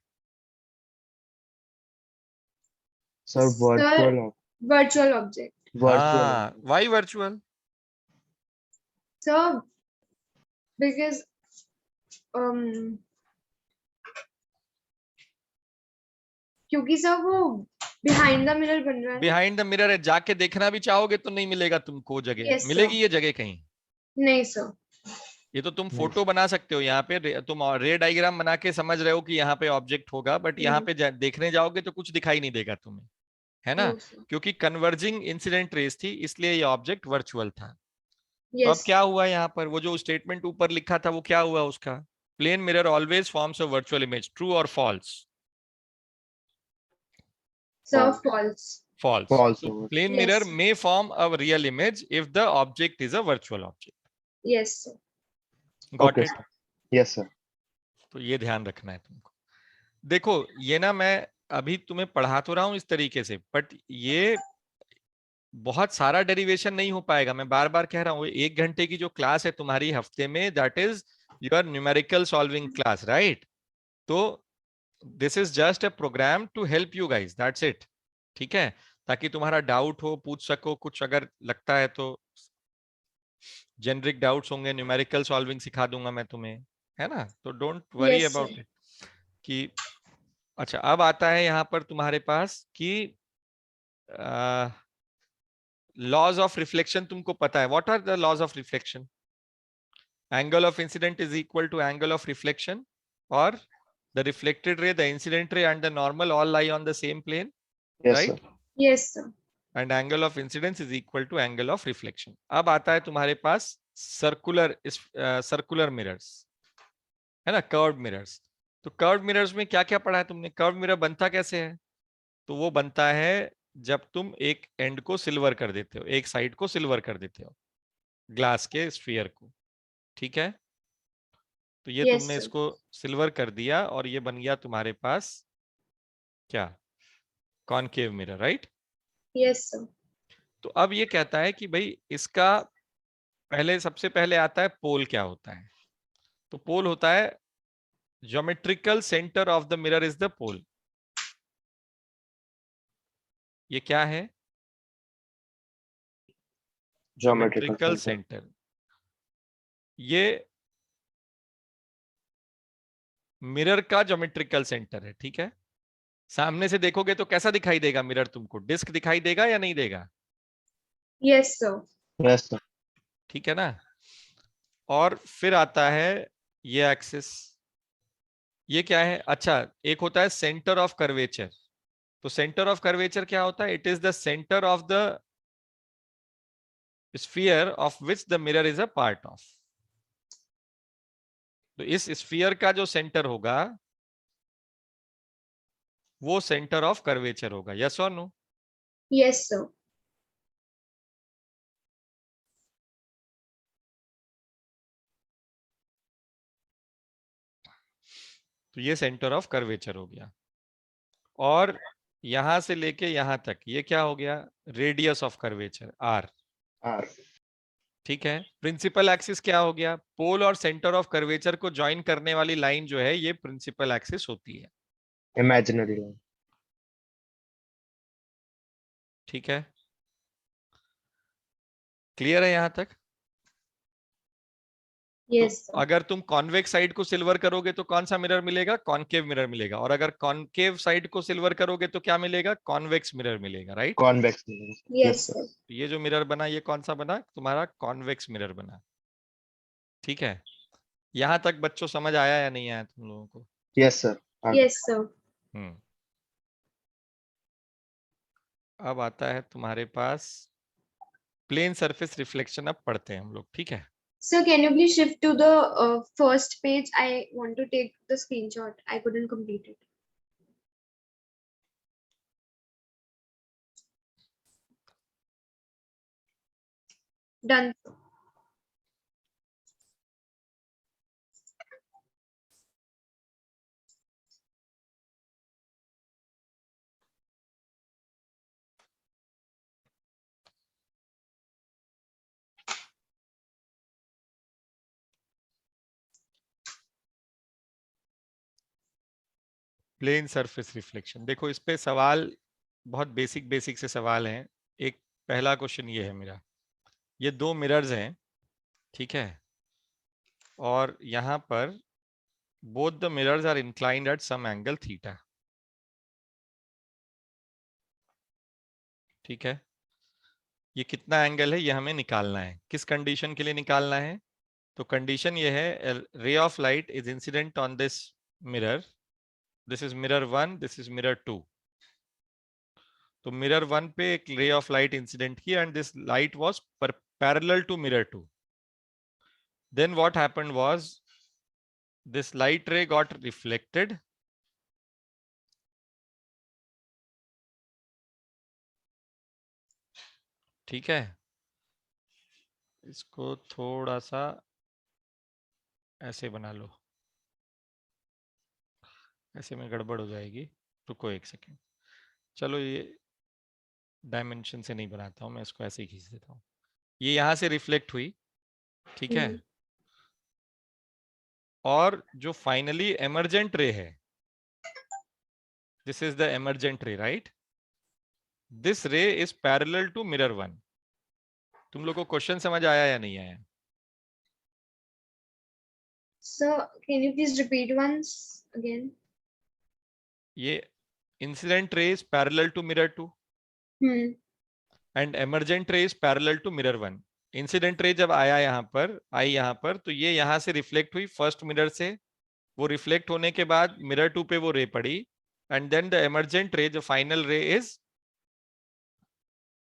Sir virtual. Virtual object. Virtual. हाँ, व्हाई वर्चुअल? So, because क्योंकि सर वो बिहाइंड द मिरर बन रहा है ना? बिहाइंड द मिरर है, जाके देखना भी चाहोगे तो नहीं मिलेगा तुमको जगह। Yes, sir. मिलेगी ये जगह कहीं? नहीं सर. ये तो तुम फोटो बना सकते हो, यहाँ पे तुम रे डायग्राम बना के समझ रहे हो कि यहाँ पे ऑब्जेक्ट होगा, बट यहाँ पे देखने जाओगे तो कुछ दिखाई नहीं देगा तुम्हें, है ना? No, sir. क्योंकि कन्वर्जिंग इंसिडेंट रेस थी, इसलिए ये ऑब्जेक्ट वर्चुअल था। तो Yes. अब क्या हुआ यहाँ पर? वो जो स्टेटमेंट ऊपर लिखा था वो क्या हुआ उसका? Plane mirror always forms a virtual image, true और false? Sir, False. false. False. False. Plane Yes, mirror sir. May form a real image if the object is a virtual object. Yes, sir. Got Okay, it? sir. Yes, sir. तो ये ध्यान रखना है तुमको। देखो ये ना, मैं अभी तुम्हें पढ़ा तो रहा हूं इस तरीके से, बट ये बहुत सारा डेरिवेशन नहीं हो पाएगा। मैं बार बार कह रहा हूँ, 1 घंटे की जो क्लास है तुम्हारी हफ्ते में, that is your numerical solving class, right? तो this is just a programme to help you guys, that's it. ठीक है, ताकि तुम्हारा डाउट हो, पूछ सको कुछ अगर लगता है तो। जेनरिक डाउट्स होंगे, न्यूमेरिकल सॉल्विंग सिखा दूंगा मैं तुम्हें, है ना? तो don't worry Yes, about sir. It कि। अच्छा, अब आता है यहाँ पर तुम्हारे पास कि लॉज ऑफ रिफ्लेक्शन तुमको पता है। What are the laws of reflection? Angle of incident is equal to angle of reflection, और the reflected ray, the incident ray and the normal all lie on the same plane, Yes, right? sir. Yes, sir. And angle of incidence is equal to angle of reflection. अब आता है तुम्हारे पास circular mirrors, है ना, curved mirrors. तो curved mirrors में क्या क्या पढ़ा है तुमने? कर्व्ड मिरर बनता कैसे है? तो वो बनता है जब तुम एक एंड को सिल्वर कर देते हो, एक साइड को सिल्वर कर देते हो ग्लास के स्फीयर को, ठीक है? तो ये Yes, तुमने sir. इसको सिल्वर कर दिया और ये बन गया तुम्हारे पास क्या? Concave mirror, right? Yes, sir. तो अब ये कहता है कि भाई इसका पहले, सबसे पहले आता है पोल क्या होता है। तो पोल होता है geometrical centre of the mirror is the pole. ये क्या है? Geometrical centre. ये मिरर का ज्योमेट्रिकल सेंटर है, ठीक है? सामने से देखोगे तो कैसा दिखाई देगा मिरर तुमको? डिस्क दिखाई देगा या नहीं देगा? Yes, sir. Yes, sir. ठीक है ना? और फिर आता है ये एक्सिस। ये क्या है? अच्छा, एक होता है सेंटर ऑफ कर्वेचर। तो सेंटर ऑफ कर्वेचर क्या होता है? It is the centre of the sphere of which the mirror is a part of. तो इस स्फीयर का जो सेंटर होगा वो सेंटर ऑफ कर्वेचर होगा, यस और नो? Yes, sir. तो ये सेंटर ऑफ कर्वेचर हो गया। और यहां से लेके यहां तक ये क्या हो गया? Radius of curvature, R. R. ठीक है। प्रिंसिपल एक्सिस क्या हो गया? पोल और सेंटर ऑफ कर्वेचर को ज्वाइन करने वाली लाइन जो है ये प्रिंसिपल एक्सिस होती है। Imaginary line. ठीक है, क्लियर है यहां तक? यस तो अगर तुम कॉन्वेक्स साइड को सिल्वर करोगे तो कौन सा मिरर मिलेगा? कॉनकेव मिरर मिलेगा। और अगर कॉनकेव साइड को सिल्वर करोगे तो क्या मिलेगा? कॉन्वेक्स मिरर मिलेगा, right? Convex. Yes yes sir. Sir ये जो मिरर बना ये कौन सा बना? तुम्हारा कॉन्वेक्स मिरर बना। ठीक है, यहां तक बच्चों समझ आया या नहीं आया तुम लोगों को? Yes sir. यस सर हम्म। अब आता है तुम्हारे पास प्लेन सरफेस रिफ्लेक्शन। अब पढ़ते हैं हम लोग, ठीक है? So can you please shift to the first page? I want to take the screenshot. I couldn't complete it. Done. Plane surface reflection, देखो इस पे सवाल बहुत बेसिक बेसिक से सवाल हैं। एक पहला क्वेश्चन ये है मेरा, ये दो मिरर्स हैं, ठीक है? और यहाँ पर both the mirrors are inclined at some angle theta, ठीक है? ये कितना एंगल है ये हमें निकालना है। किस कंडीशन के लिए निकालना है? तो कंडीशन ये है, ray of light is incident on this mirror, this is mirror 1, this is mirror 2। तो मिरर 1 पे एक रे ऑफ लाइट इंसिडेंट की and this light was parallel to mirror 2। Then what happened was this light ray got reflected, ठीक है? इसको थोड़ा सा ऐसे बना लो, ऐसे में गड़बड़ हो जाएगी। रुको एक सेकेंड, चलो ये डायमेंशन से नहीं बनाता हूं मैं, इसको ऐसे ही खींच देता हूँ। ये यहां से रिफ्लेक्ट हुई, ठीक है? और जो फाइनली एमर्जेंट रे है, दिस इज द एमर्जेंट रे, राइट? दिस रे इज पैरेलल टू मिरर 1। तुम लोग को क्वेश्चन समझ आया या नहीं आया? So can you please repeat once again? ये incident ray is parallel to mirror 2 Hmm. And emergent ray is parallel to mirror 1। Incident ray जब आया यहाँ पर तो ये यहाँ से रिफ्लेक्ट हुई फर्स्ट मिरर से, वो रिफ्लेक्ट होने के बाद मिरर 2 पे वो रे पड़ी, एंड देन द एमर्जेंट रे, जो final ray, is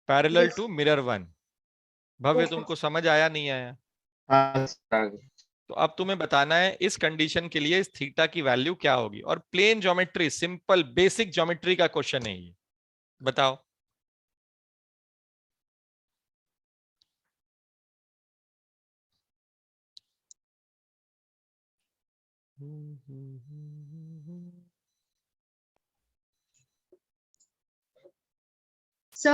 parallel Yes. To mirror 1। Bhavya, Yes. तुमको समझ आया नहीं आया? हाँ सर। तो अब तुम्हें बताना है इस कंडीशन के लिए इस थीटा की वैल्यू क्या होगी। और plane geometry, simple basic geometry का क्वेश्चन है ये, बताओ। So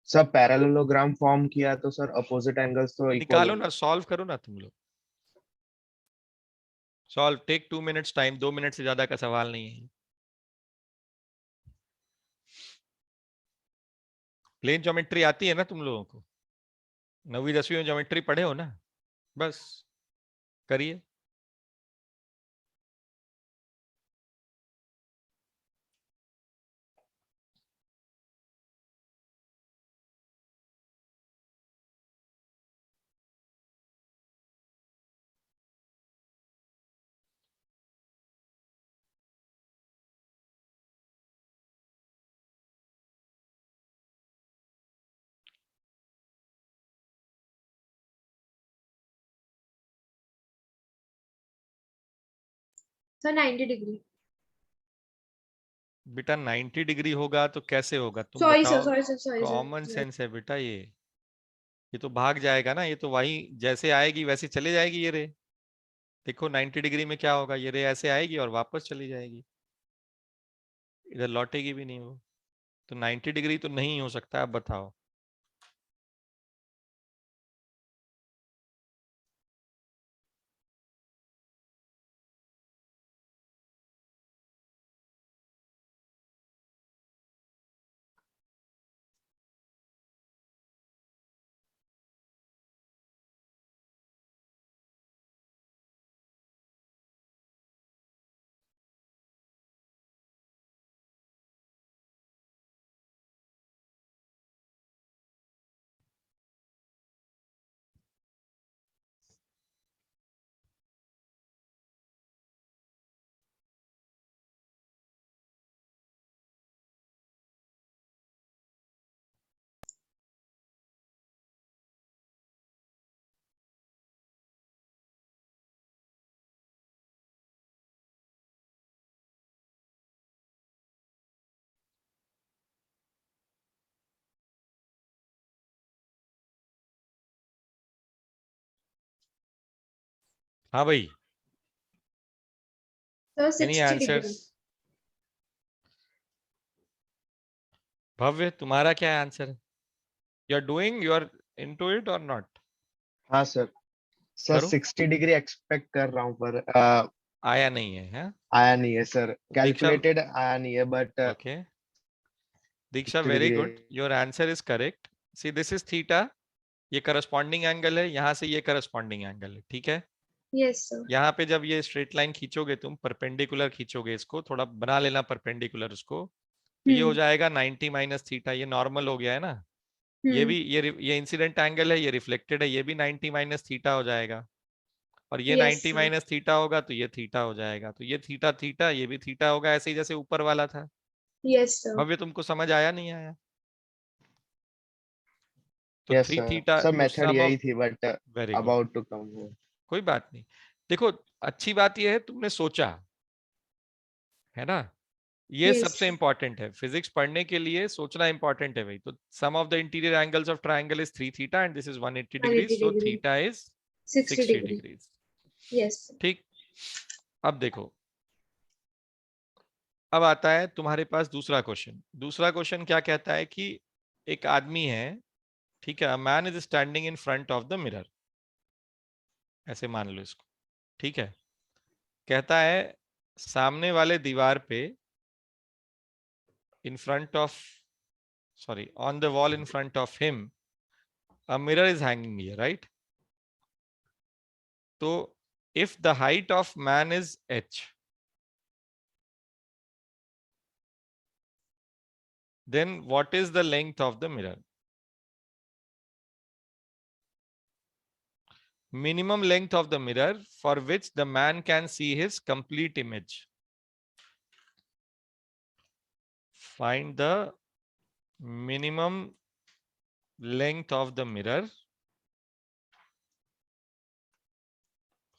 सर पैरेललोग्राम फॉर्म किया तो सर अपोजिट एंगल्स तो इक्वल निकालो होंगे। ना, सॉल्व करो ना तुम लोग। Solve, take 2 minutes time, 2 minute से ज्यादा का सवाल नहीं है। प्लेन ज्योमेट्री आती है ना तुम लोगों को? 9वीं 10वीं में ज्योमेट्री पढ़े हो ना? बस करिए। so 90 degree. बेटा 90 डिग्री होगा तो कैसे होगा तुम Sorry sir. बताओ? Sorry sir. Sorry sir. Common Sorry. Sense है बेटा ये तो भाग जाएगा ना, ये तो वही जैसे आएगी वैसे चले जाएगी ये रे। देखो 90 डिग्री में क्या होगा, ये रे ऐसे आएगी और वापस चली जाएगी, इधर लौटेगी भी नहीं वो। तो 90 डिग्री तो नहीं हो सकता, अब बताओ। हाँ भाई, So any 60 degree. Answers? Bhavya, तुम्हारा क्या आंसर है? You are doing, you are into it और नॉट? हाँ सर, सर करो। 60 डिग्री एक्सपेक्ट कर रहा हूँ पर आया नहीं है, हैं? आया नहीं है सर, दीक्षा, कैलकुलेटेड आया नहीं है but okay, Diksha 60 very degree. Good, your answer is correct. See this is theta, ये करस्पॉन्डिंग एंगल है, यहाँ से ये करस्पॉन्डिंग एंगल है, ठीक है? Yes, sir. यहाँ पे जब ये स्ट्रेट लाइन खींचोगे, तुम परपेंडिकुलर खींचोगे, इसको थोड़ा बना लेना परपेंडिकुलर उसको, तो ये हो जाएगा 90 माइनस थीटा, ये नॉर्मल हो गया है ना? ये भी ये इंसिडेंट एंगल है, ये रिफ्लेक्टेड है, ये भी 90 माइनस थीटा हो जाएगा, और ये Yes, 90 sir. माइनस थीटा होगा तो ये थीटा हो जाएगा, तो ये थीटा थीटा, ये भी थीटा होगा, ऐसे ही जैसे ऊपर वाला था। Yes, sir. भव्य, तुमको समझ आया नहीं आया? तो यस 3 सर, थीटा सर तो मेथड सम यही ऑफ, थी but very good, about to come. कोई बात नहीं। देखो, अच्छी बात ये है तुमने सोचा, है ना? ये Yes, सबसे sir. इंपॉर्टेंट है, फिजिक्स पढ़ने के लिए सोचना इंपॉर्टेंट है भाई। तो sum of the interior angles of triangle is 3 theta and this is 180 degrees, 180 so degree. Theta is 60 60 degree. Degrees. Yes, sir. ठीक, अब देखो, अब आता है तुम्हारे पास दूसरा क्वेश्चन। दूसरा क्वेश्चन क्या कहता है कि एक आदमी है, ठीक है, man is standing in front of the mirror, ऐसे मान लो इसको, ठीक है? कहता है सामने वाले दीवार पे, in front of, sorry, on the wall in front of him a mirror is hanging here, right? So if the height of man is h, then what is the length of the mirror? Minimum length of the mirror for which the man can see his complete image. Find the minimum length of the mirror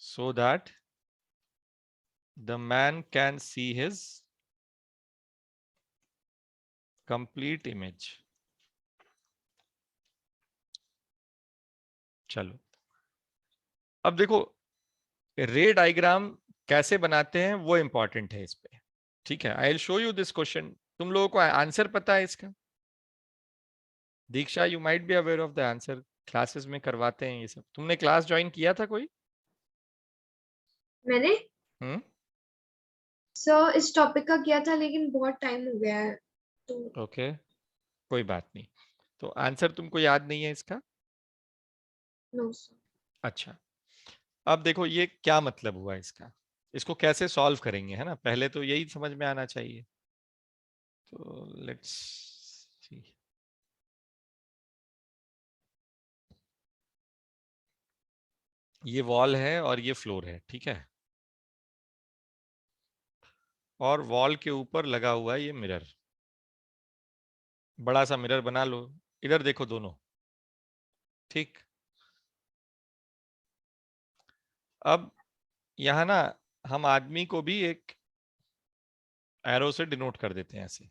so that the man can see his complete image. चलो, अब देखो, रे diagram कैसे बनाते हैं वो important है इस पे, ठीक है? I will show you this question. तुम लोगों को आंसर पता है इसका? Diksha, you might be aware of the answer, classes में करवाते हैं ये सब। तुमने क्लास ज्वाइन किया था कोई? मैंने हम्म, सर इस टॉपिक का किया था लेकिन बहुत टाइम हो गया है तो ओके, कोई बात नहीं। तो आंसर तुमको याद नहीं है इसका? No sir. अच्छा, अब देखो ये क्या मतलब हुआ इसका, इसको कैसे सॉल्व करेंगे, है ना? पहले तो यही समझ में आना चाहिए। तो लेट्स सी, ये वॉल है और ये फ्लोर है, ठीक है? और वॉल के ऊपर लगा हुआ है ये मिरर, बड़ा सा मिरर बना लो, इधर देखो दोनों, ठीक? अब यहां ना हम आदमी को भी एक एरो से डिनोट कर देते हैं ऐसे,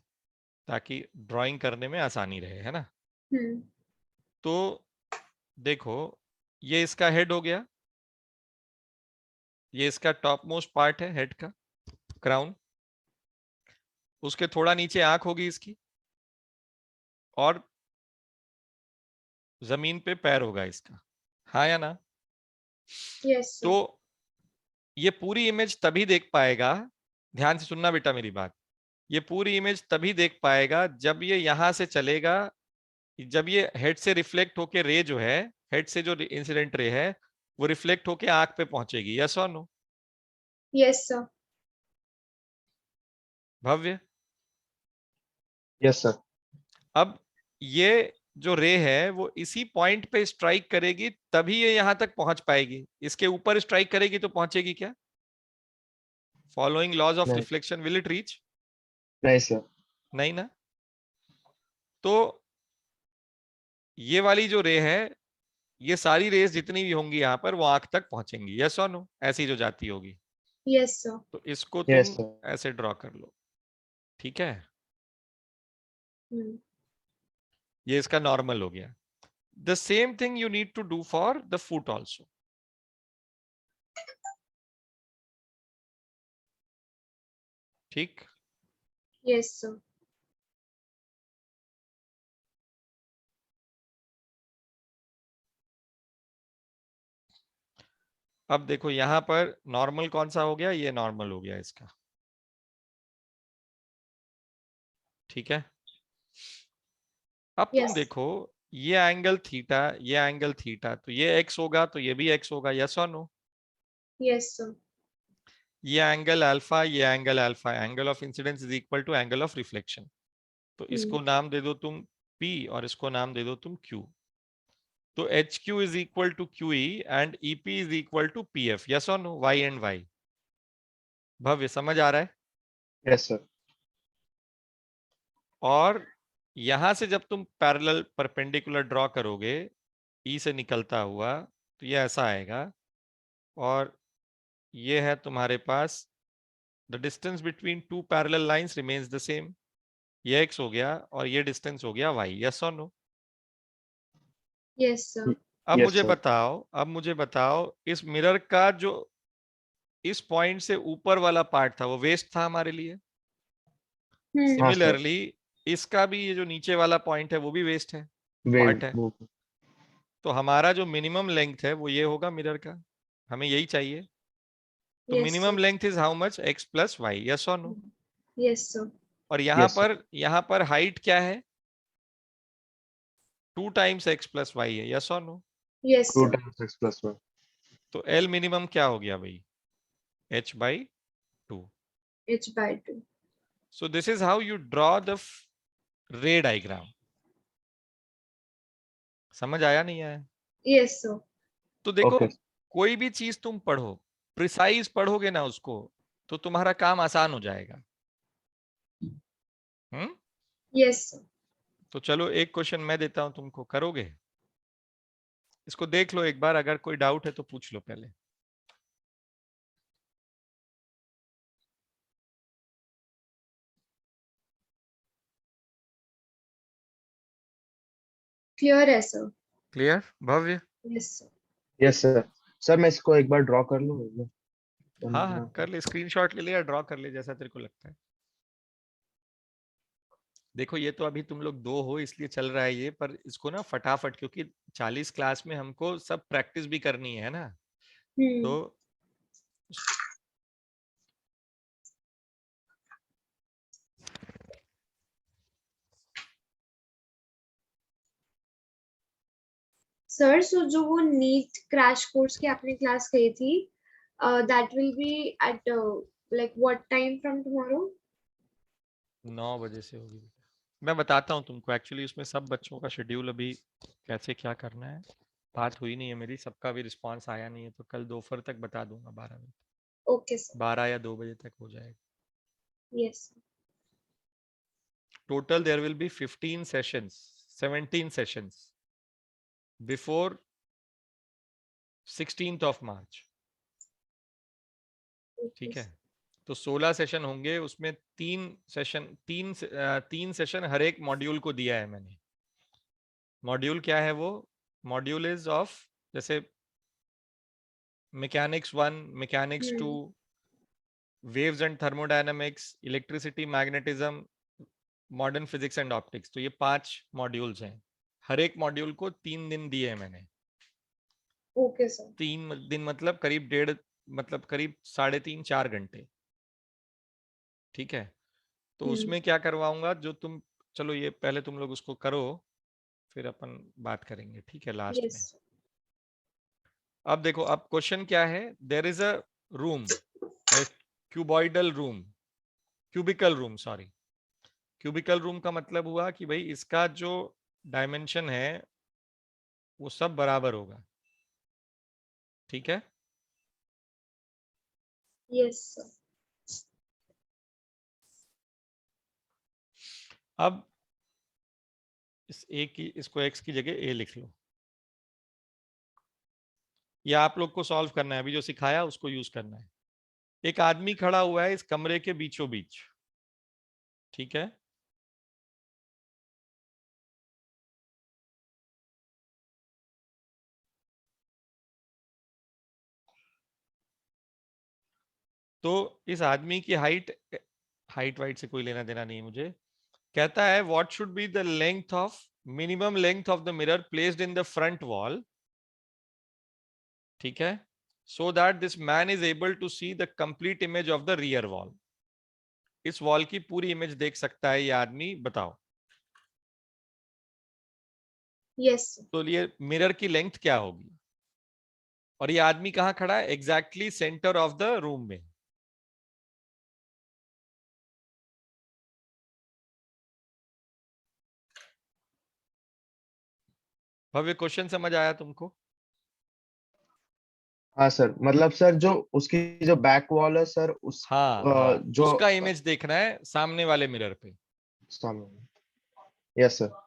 ताकि ड्राइंग करने में आसानी रहे, है ना? तो देखो, ये इसका हेड हो गया, ये इसका टॉप मोस्ट पार्ट है हेड का, क्राउन। उसके थोड़ा नीचे आंख होगी इसकी, और जमीन पे पैर होगा इसका, हाँ या ना? Yes sir. तो ये पूरी इमेज तभी देख पाएगा, ध्यान से सुनना बेटा मेरी बात, ये पूरी इमेज तभी देख पाएगा जब ये यहां से चलेगा, जब ये हेड से रिफ्लेक्ट होके रे जो है, हेड से जो इंसिडेंट रे है वो रिफ्लेक्ट होके आंख पे पहुंचेगी, यस और no? Yes sir. Bhavya, yes sir. अब ये जो रे है वो इसी पॉइंट पे स्ट्राइक करेगी तभी ये यहां तक पहुंच पाएगी, इसके ऊपर स्ट्राइक करेगी तो पहुंचेगी क्या? फॉलोइंग लॉज ऑफ नहीं रिफ्लेक्शन विल इट रीच? नहीं सर। नहीं ना? तो ये वाली जो रे है, ये सारी रेस जितनी भी होंगी यहाँ पर वो आंख तक पहुंचेंगी, यस और नो? ऐसी जो जाती होगी, यस सर। तो इसको यस तुम सर। ऐसे ड्रॉ कर लो, ठीक है? ये इसका नॉर्मल हो गया। The same thing you need to do for the foot also. ठीक। Yes, sir. अब देखो यहाँ पर नॉर्मल कौन सा हो गया, ये नॉर्मल हो गया इसका, ठीक है। अब तुम Yes. देखो ये एंगल थीटा, ये एंगल थीटा, तो ये एक्स होगा तो ये भी एक्स होगा, यस और नो। Yes, sir. ये एंगल अल्फा, ये angle alpha, angle of incidence is equal to angle of reflection. तो इसको नाम दे दो तुम P और इसको नाम दे दो तुम Q। तो H Q is equal to Q E and E P is equal to P F, yes और no, Y and Y. Bhavya समझ आ रहा है? Yes, sir. और यहां से जब तुम पैरेलल परपेंडिकुलर ड्रॉ करोगे ई से निकलता हुआ, तो ये ऐसा आएगा। और ये है तुम्हारे पास the distance between two parallel lines remains the same, ये एक्स हो गया और ये डिस्टेंस हो गया वाई, यस और नो। Yes, sir. अब Yes, मुझे sir. बताओ, अब मुझे बताओ इस मिरर का जो इस पॉइंट से ऊपर वाला पार्ट था वो वेस्ट था हमारे लिए। Hmm. हाँ सर, सिमिलरली इसका भी ये जो नीचे वाला पॉइंट है वो भी वेस्ट है, वेव पार्ट है। वो तो हमारा जो मिनिमम लेंथ है वो ये होगा मिरर का, हमें यही चाहिए। तो Yes, minimum sir. Length is how much, X plus Y, yes और नो। Yes, sir. और Yes, sir. यहाँ पर हाइट क्या है, 2 टाइम्स एक्स प्लस वाई है, यस और no. Yes, 2 sir. times x plus 1. तो एल मिनिमम क्या हो गया भाई, h by 2। H by 2. So this is how you draw the रे डायग्राम। समझ आया नहीं आया? Yes, sir. तो देखो Okay. कोई भी चीज तुम पढ़ो, प्रिसाइज पढ़ोगे ना उसको, तो तुम्हारा काम आसान हो जाएगा। हम्म। Yes, sir. तो चलो एक क्वेश्चन मैं देता हूं तुमको, करोगे? इसको देख लो एक बार, अगर कोई डाउट है तो पूछ लो पहले। Clear है, sir. क्लियर भव्य? Yes, sir. Yes, sir. Sir मैं इसको एक बार ड्रॉ कर लूँ? हाँ हाँ कर ले, स्क्रीनशॉट ले ले या ड्रॉ कर ले, जैसा तेरे को लगता है। देखो ये तो अभी तुम लोग दो हो इसलिए चल रहा है ये, पर इसको ना फटाफट, क्योंकि 40 क्लास में हमको सब प्रैक्टिस भी करनी है ना। Hmm. तो सर सो जो वो नीट क्रैश कोर्स की आपने क्लास कही थी, that will be at like what time from tomorrow? 9 बजे से होगी। मैं बताता हूँ तुमको, एक्चुअली उसमें सब बच्चों का शेड्यूल अभी कैसे क्या करना है, बात हुई नहीं है मेरी, सबका भी रिस्पांस आया नहीं है, तो कल दोपहर तक बता दूंगा, 12 बजे, ओके सर. 12 या 2 बजे तक हो जाएगा। Yes. Total there will be 15 sessions, 17 sessions before 16th of March, ठीक है। तो 16 सेशन होंगे, उसमें तीन सेशन हर एक मॉड्यूल को दिया है मैंने। मॉड्यूल क्या है वो, मॉड्यूल इज ऑफ जैसे mechanics 1, mechanics 2, waves and thermodynamics, electricity, magnetism, modern physics and optics. तो ये 5 मॉड्यूल्स हैं, हर एक मॉड्यूल को 3 दिन दिए हैं मैंने। Okay sir. 3 दिन मतलब करीब डेढ़, मतलब करीब 3.5-4 घंटे, ठीक है। तो उसमें क्या करवाऊंगा जो तुम, चलो ये पहले तुम लोग उसको करो, फिर अपन बात करेंगे, ठीक है, लास्ट यस. में। अब देखो, अब क्वेश्चन क्या है, there is a room, cuboidal room, cubicle room, sorry. Cubicle room का मतलब हुआ कि भाई इसका जो डायमेंशन है वो सब बराबर होगा, ठीक है। Yes sir. अब इस ए की, इसको एक्स की जगह ए लिख लो, या आप लोग को सॉल्व करना है, अभी जो सिखाया उसको यूज करना है। एक आदमी खड़ा हुआ है इस कमरे के बीचों बीच, ठीक है। तो इस आदमी की हाइट हाइट वाइट से कोई लेना देना नहीं है मुझे। कहता है what should be the length of minimum length of the mirror placed in the front wall, ठीक है, so that this man is able to see the complete image of the rear wall. इस wall की पूरी image देख सकता है ये आदमी, बताओ। यस। तो ये मिरर की लेंथ क्या होगी, और ये आदमी कहाँ खड़ा है, exactly centre of the room में। भव्य क्वेश्चन समझ आया तुमको? हाँ सर, मतलब सर जो उसकी जो बैक वॉल है सर, उस हाँ हाँ, जो उसका इमेज देखना है सामने वाले मिरर पे। सामने। Yes sir.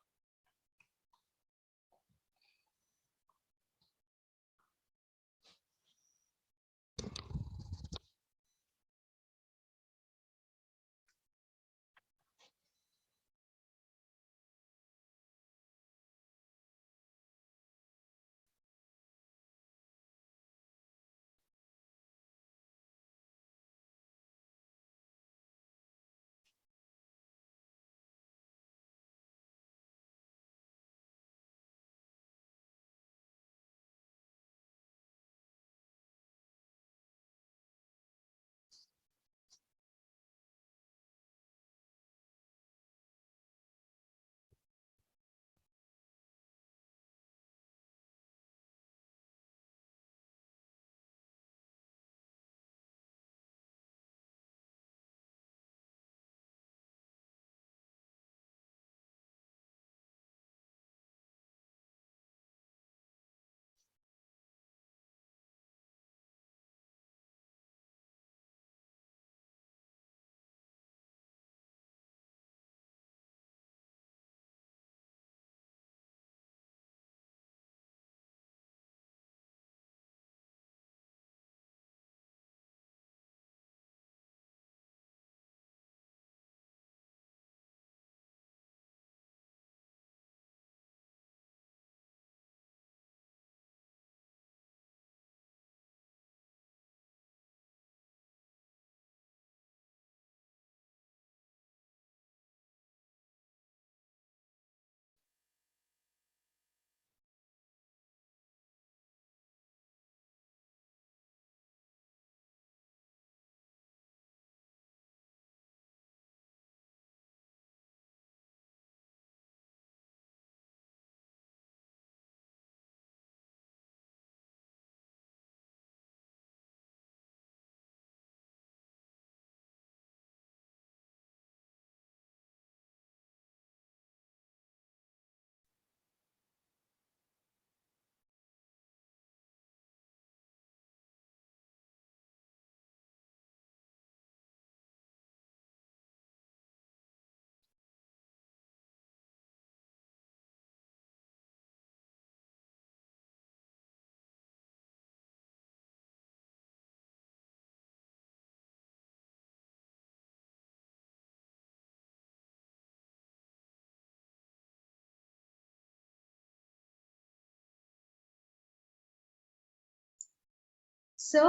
So,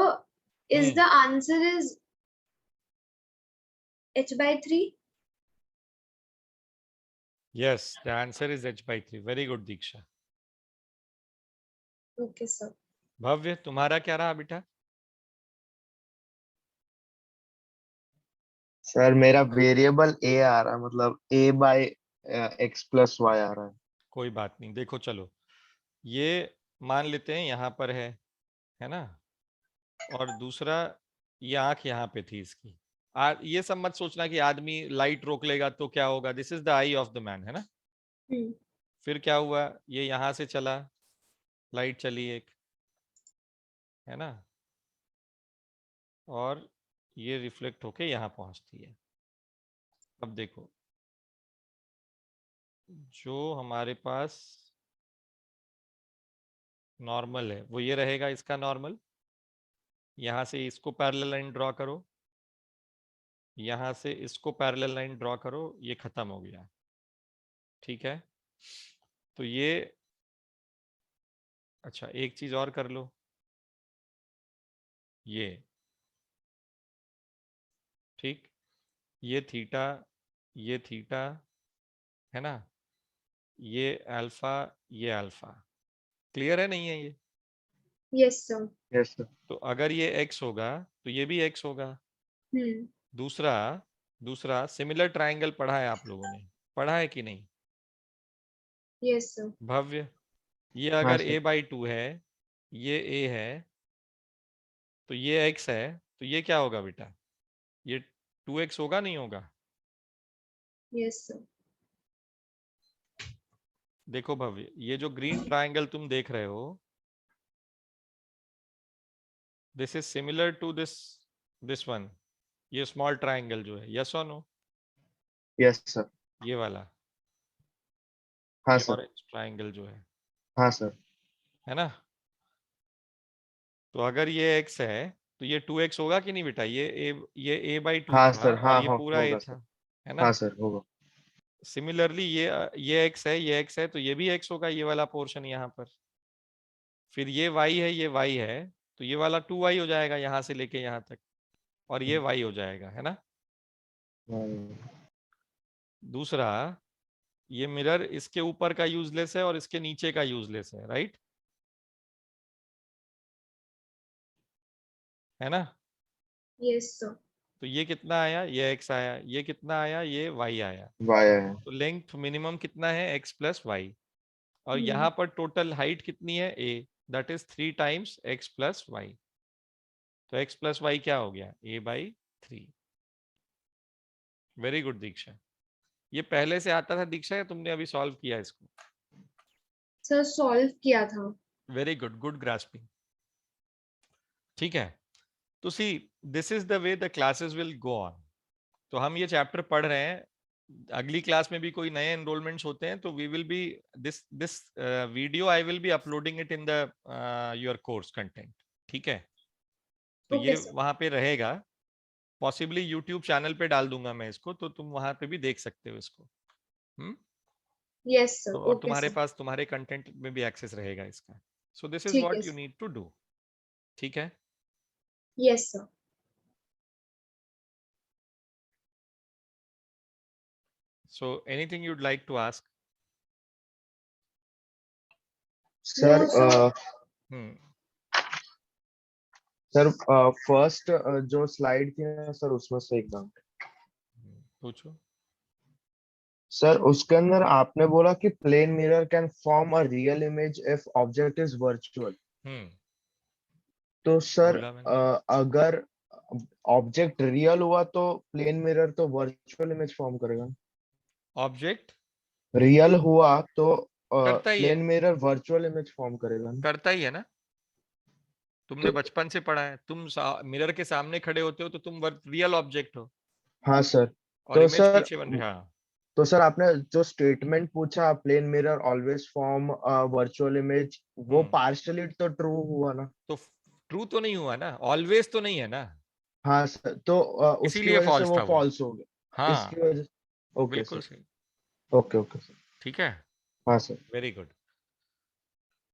is hmm, the answer is h/3? Yes, the answer is h/3। Very good Diksha. Okay, sir. भव्य तुम्हारा क्या रहा बेटा? सर मेरा वेरिएबल ए आ रहा है, मतलब ए बाय एक्स प्लस वाई आ रहा है। कोई बात नहीं, देखो चलो, ये मान लेते हैं यहाँ पर है ना, और दूसरा ये आंख यहाँ पे थी इसकी। ये सब मत सोचना कि आदमी लाइट रोक लेगा तो क्या होगा, this is the I of the man, है ना। Hmm. फिर क्या हुआ, ये यहाँ से चला, लाइट चली एक, है ना, और ये रिफ्लेक्ट होके यहाँ पहुंचती है। अब देखो, जो हमारे पास नॉर्मल है वो ये रहेगा, इसका नॉर्मल। यहाँ से इसको पैरेलल लाइन ड्रॉ करो, यहाँ से इसको पैरेलल लाइन ड्रॉ करो, ये खत्म हो गया, ठीक है। तो ये, अच्छा एक चीज और कर लो, ये ठीक, ये थीटा है ना, ये अल्फा, क्लियर है नहीं है ये? Yes sir. Yes sir. तो अगर ये x होगा तो ये भी x होगा। दूसरा सिमिलर ट्रायंगल पढ़ा है आप लोगों ने, पढ़ा है कि नहीं यस सर। भव्य? ये हाँ अगर सर। a/2 है, ये a है, तो ये x है, तो ये क्या होगा बेटा? ये 2x होगा नहीं होगा? Yes sir. देखो भव्य, ये जो ग्रीन ट्रायंगल तुम देख रहे हो, this is similar to this one, ये स्मॉल ट्रायंगल जो है, यस और नो? Yes sir. ये वाला, हाँ ये सर। ऑरेंज ट्रायंगल जो हाँ सर। है ना? तो अगर ये x है तो ये 2x होगा कि नहीं बेटा? ये a/2 हाँ था सर। और हाँ ये हाँ पूरा a होगा सर। था, है ना? हाँ सर होगा। सिमिलरली ये x है, ये x है, तो ये भी x होगा, ये वाला पोर्शन यहाँ पर। फिर ये y है, ये y है, तो ये वाला 2y हो जाएगा यहाँ से लेके यहाँ तक, और ये y हो जाएगा, है ना? दूसरा, ये मिरर इसके ऊपर का यूजलेस है और इसके नीचे का यूजलेस है, राइट? है ना? Yes sir. तो ये कितना आया? ये x आया। ये कितना आया? ये y आया। वाई है। तो लेंथ मिनिमम कितना है? x plus Y. और यहाँ पर टोटल हाइट कितनी है? a, that is 3 times x plus Y. तो x प्लस वाई क्या हो गया? a/3। Very good Diksha. ये पहले से आता था दीक्षा या तुमने अभी सॉल्व किया इसको? सर सॉल्व किया था। Very good, good grasping. ठीक है, तो see this is the way the classes will go on. तो हम ये चैप्टर पढ़ रहे हैं, अगली क्लास में भी कोई नए एनरोलमेंट्स होते हैं तो we will be this video I will be uploading it in the your course content. ठीक है, तो ओके ये सर। वहां पे रहेगा, पॉसिबली यूट्यूब चैनल पे डाल दूंगा मैं इसको, तो तुम वहां पे भी देख सकते हो इसको। Yes sir. तो और ओके तुम्हारे सर। पास तुम्हारे कंटेंट में भी एक्सेस रहेगा इसका। सो दिस इज ठीक है what you sir. Need to do. ठीक है, yes sir. So anything you'd like to ask? Sir No, sir. Sir first जो स्लाइड थी ना सर, उसमें से एकदम पूछो। सर उसके अंदर आपने बोला कि plane mirror can form a real image if object is virtual. तो सर बोला मैंने। अगर ऑब्जेक्ट रियल हुआ तो प्लेन मिरर तो वर्चुअल इमेज फॉर्म करेगा। ऑब्जेक्ट रियल हुआ तो करता ही है, plane mirror virtual image form करेगा ना? करता ही है ना। तुमने तो बचपन से पढ़ा है, तुम मिरर के सामने खड़े होते हो तो तुम रियल ऑब्जेक्ट हो हाँ सर। और तो इमेज सर पीछे बन रही है। हाँ, तो सर आपने जो स्टेटमेंट पूछा plane mirror always form virtual image, वो पार्शियली तो ट्रू हुआ ना? तो ट्रू तो नहीं हुआ ना, ऑलवेज तो नहीं है ना, हाँ सर। तो उसकी इसीलिए वजह से फॉल्स वो था वो। फॉल्स हो गया इसकी हाँ, वजह से। ओके बिल्कुल सर। सही। Okay okay sir. ठीक है, हाँ सर। Very good.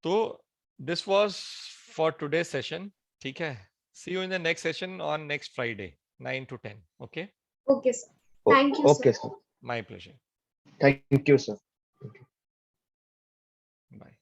तो this was for today session. ठीक है, see you in the next session on next Friday 9 to 10। Okay, Okay, sir. Thank you, sir. Okay sir. My pleasure. Thank you sir. Bye.